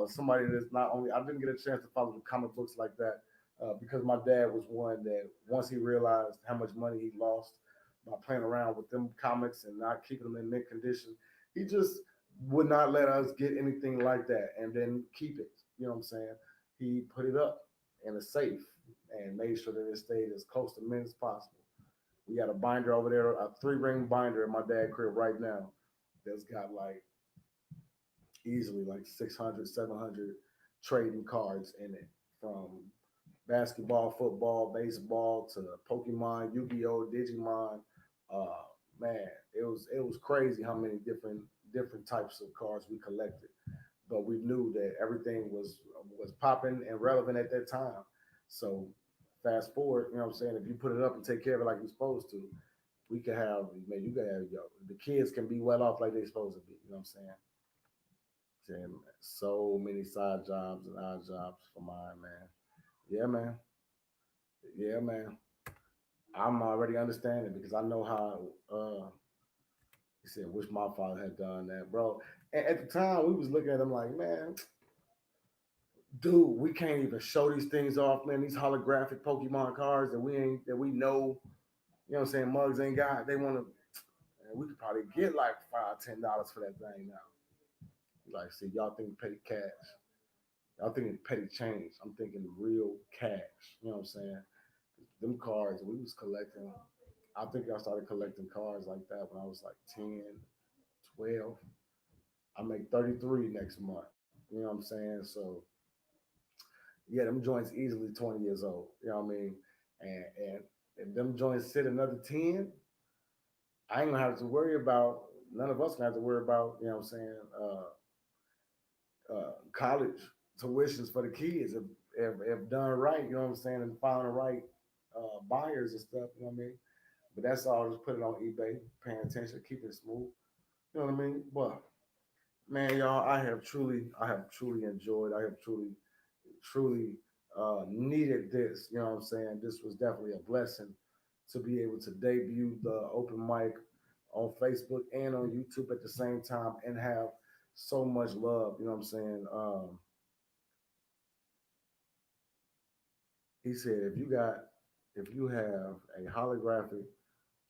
Speaker 1: Somebody that's not only, I didn't get a chance to follow the comic books like that because my dad was one that once he realized how much money he lost by playing around with them comics and not keeping them in mint condition, he just would not let us get anything like that and then keep it. You know what I'm saying? He put it up in a safe and made sure that it stayed as close to mint as possible. We got a binder over there, a 3-ring binder in my dad's crib right now that's got like easily like 600, 700 trading cards in it from basketball, football, baseball to Pokemon, Yu-Gi-Oh, Digimon. Uh, Man, it was crazy how many different types of cards we collected. But we knew that everything was popping and relevant at that time. So fast forward, you know what I'm saying? If you put it up and take care of it like you're supposed to, we can have, man, you can have, the kids can be well off like they're supposed to be. You know what I'm saying? Saying so many side jobs and odd jobs for mine, man. Yeah, man. Yeah, man. I'm already understanding because I know how. He said, "Wish my father had done that, bro." And at the time, we was looking at him like, "Man, dude, we can't even show these things off, man. These holographic Pokemon cards that we know, you know what I'm saying, mugs ain't got. They want to, we could probably get like $5, $10 for that thing now." Like, see, y'all think petty cash. Y'all thinking petty change. I'm thinking real cash. You know what I'm saying? Them cards, we was collecting. I think I started collecting cards like that when I was like 10, 12. I make 33 next month. You know what I'm saying? So yeah, them joints easily 20 years old. You know what I mean? And if them joints sit another 10, I ain't gonna have to worry about, none of us gonna have to worry about, you know what I'm saying, college tuitions for the kids if done right, you know what I'm saying, and find the right buyers and stuff, you know what I mean? But that's all, just put it on eBay, paying attention, keep it smooth. You know what I mean? But man, y'all, I have truly enjoyed, I have truly needed this. You know what I'm saying? This was definitely a blessing to be able to debut the open mic on Facebook and on YouTube at the same time and have so much love. You know what I'm saying? He said, if you have a holographic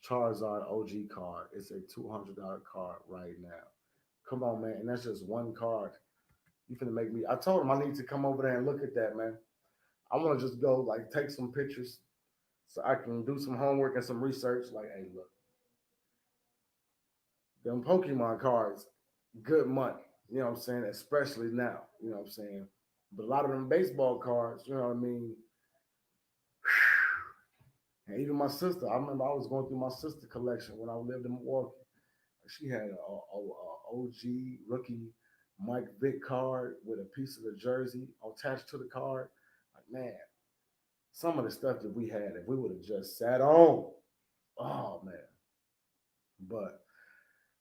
Speaker 1: Charizard OG card. It's a $200 card right now. Come on, man. And that's just one card. You finna make me. I told him I need to come over there and look at that, man. I want to just go like take some pictures so I can do some homework and some research. Like, hey, look, them Pokemon cards, good money. You know what I'm saying? Especially now. You know what I'm saying? But a lot of them baseball cards, you know what I mean? And even my sister, I remember I was going through my sister collection when I lived in Milwaukee. She had a OG rookie Mike Vick card with a piece of the jersey attached to the card. Like, man, some of the stuff that we had, if we would have just sat on, oh man. But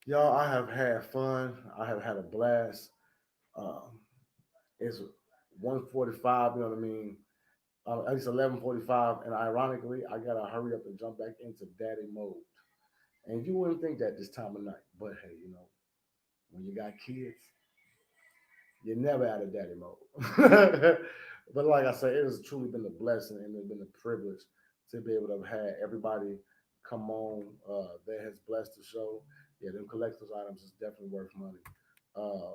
Speaker 1: y'all, I have had fun. I have had a blast. Um, it's 1:45. You know what I mean? It's 11:45, and ironically, I gotta hurry up and jump back into daddy mode. And you wouldn't think that this time of night, but hey, you know, when you got kids, you're never out of daddy mode. But like I said, it has truly been a blessing and it's been a privilege to be able to have had everybody come on that has blessed the show. Yeah, them collector's items is definitely worth money. Uh,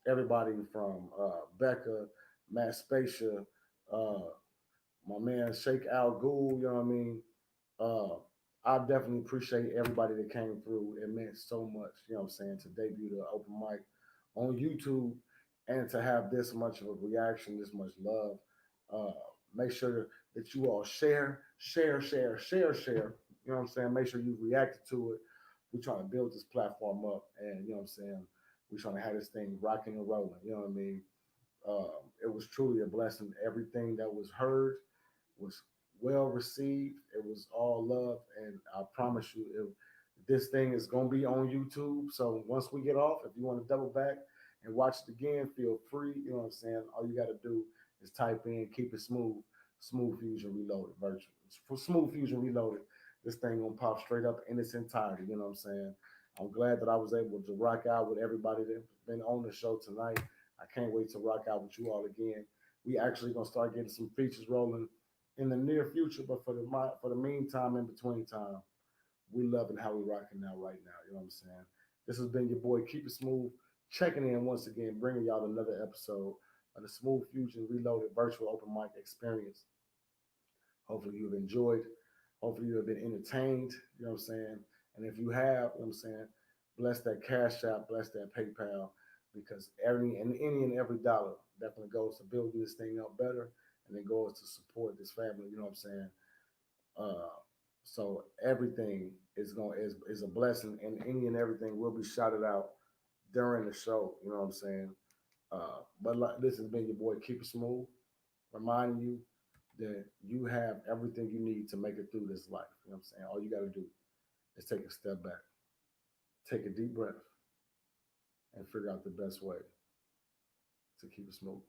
Speaker 1: Everybody from Becca, Matt Spacia, uh, my man Sheikh Al Ghul, you know what I mean? Uh, I definitely appreciate everybody that came through. It meant so much, you know what I'm saying, to debut the open mic on YouTube and to have this much of a reaction, this much love. Uh, Make sure that you all share. You know what I'm saying? Make sure you reacted to it. We're trying to build this platform up, and you know what I'm saying? We're trying to have this thing rocking and rolling. You know what I mean? It was truly a blessing. Everything that was heard was well received. It was all love, and I promise you, this thing is gonna be on YouTube. So once we get off, if you want to double back and watch it again, feel free. You know what I'm saying? All you got to do is type in "Keep It Smooth," Smooth Fusion Reloaded virtual. For Smooth Fusion Reloaded, this thing gonna pop straight up in its entirety. You know what I'm saying? I'm glad that I was able to rock out with everybody that's been on the show tonight. I can't wait to rock out with you all again. We actually gonna start getting some features rolling in the near future, but for the meantime, in between time, we loving how we rocking now right now. You know what I'm saying? This has been your boy Keep It Smooth, checking in once again, bringing y'all another episode of the Smooth Fusion Reloaded Virtual Open Mic Experience. Hopefully you've enjoyed. Hopefully you have been entertained. You know what I'm saying? And if you have, you know what I'm saying, bless that Cash App, bless that PayPal, because any and every dollar definitely goes to building this thing up better, and it goes to support this family. You know what I'm saying? Uh, so everything is a blessing, and any and everything will be shouted out during the show. You know what I'm saying? But like, this has been your boy Keep It Smooth, reminding you that you have everything you need to make it through this life. You know what I'm saying? All you got to do is take a step back, take a deep breath, and figure out the best way to keep it smooth.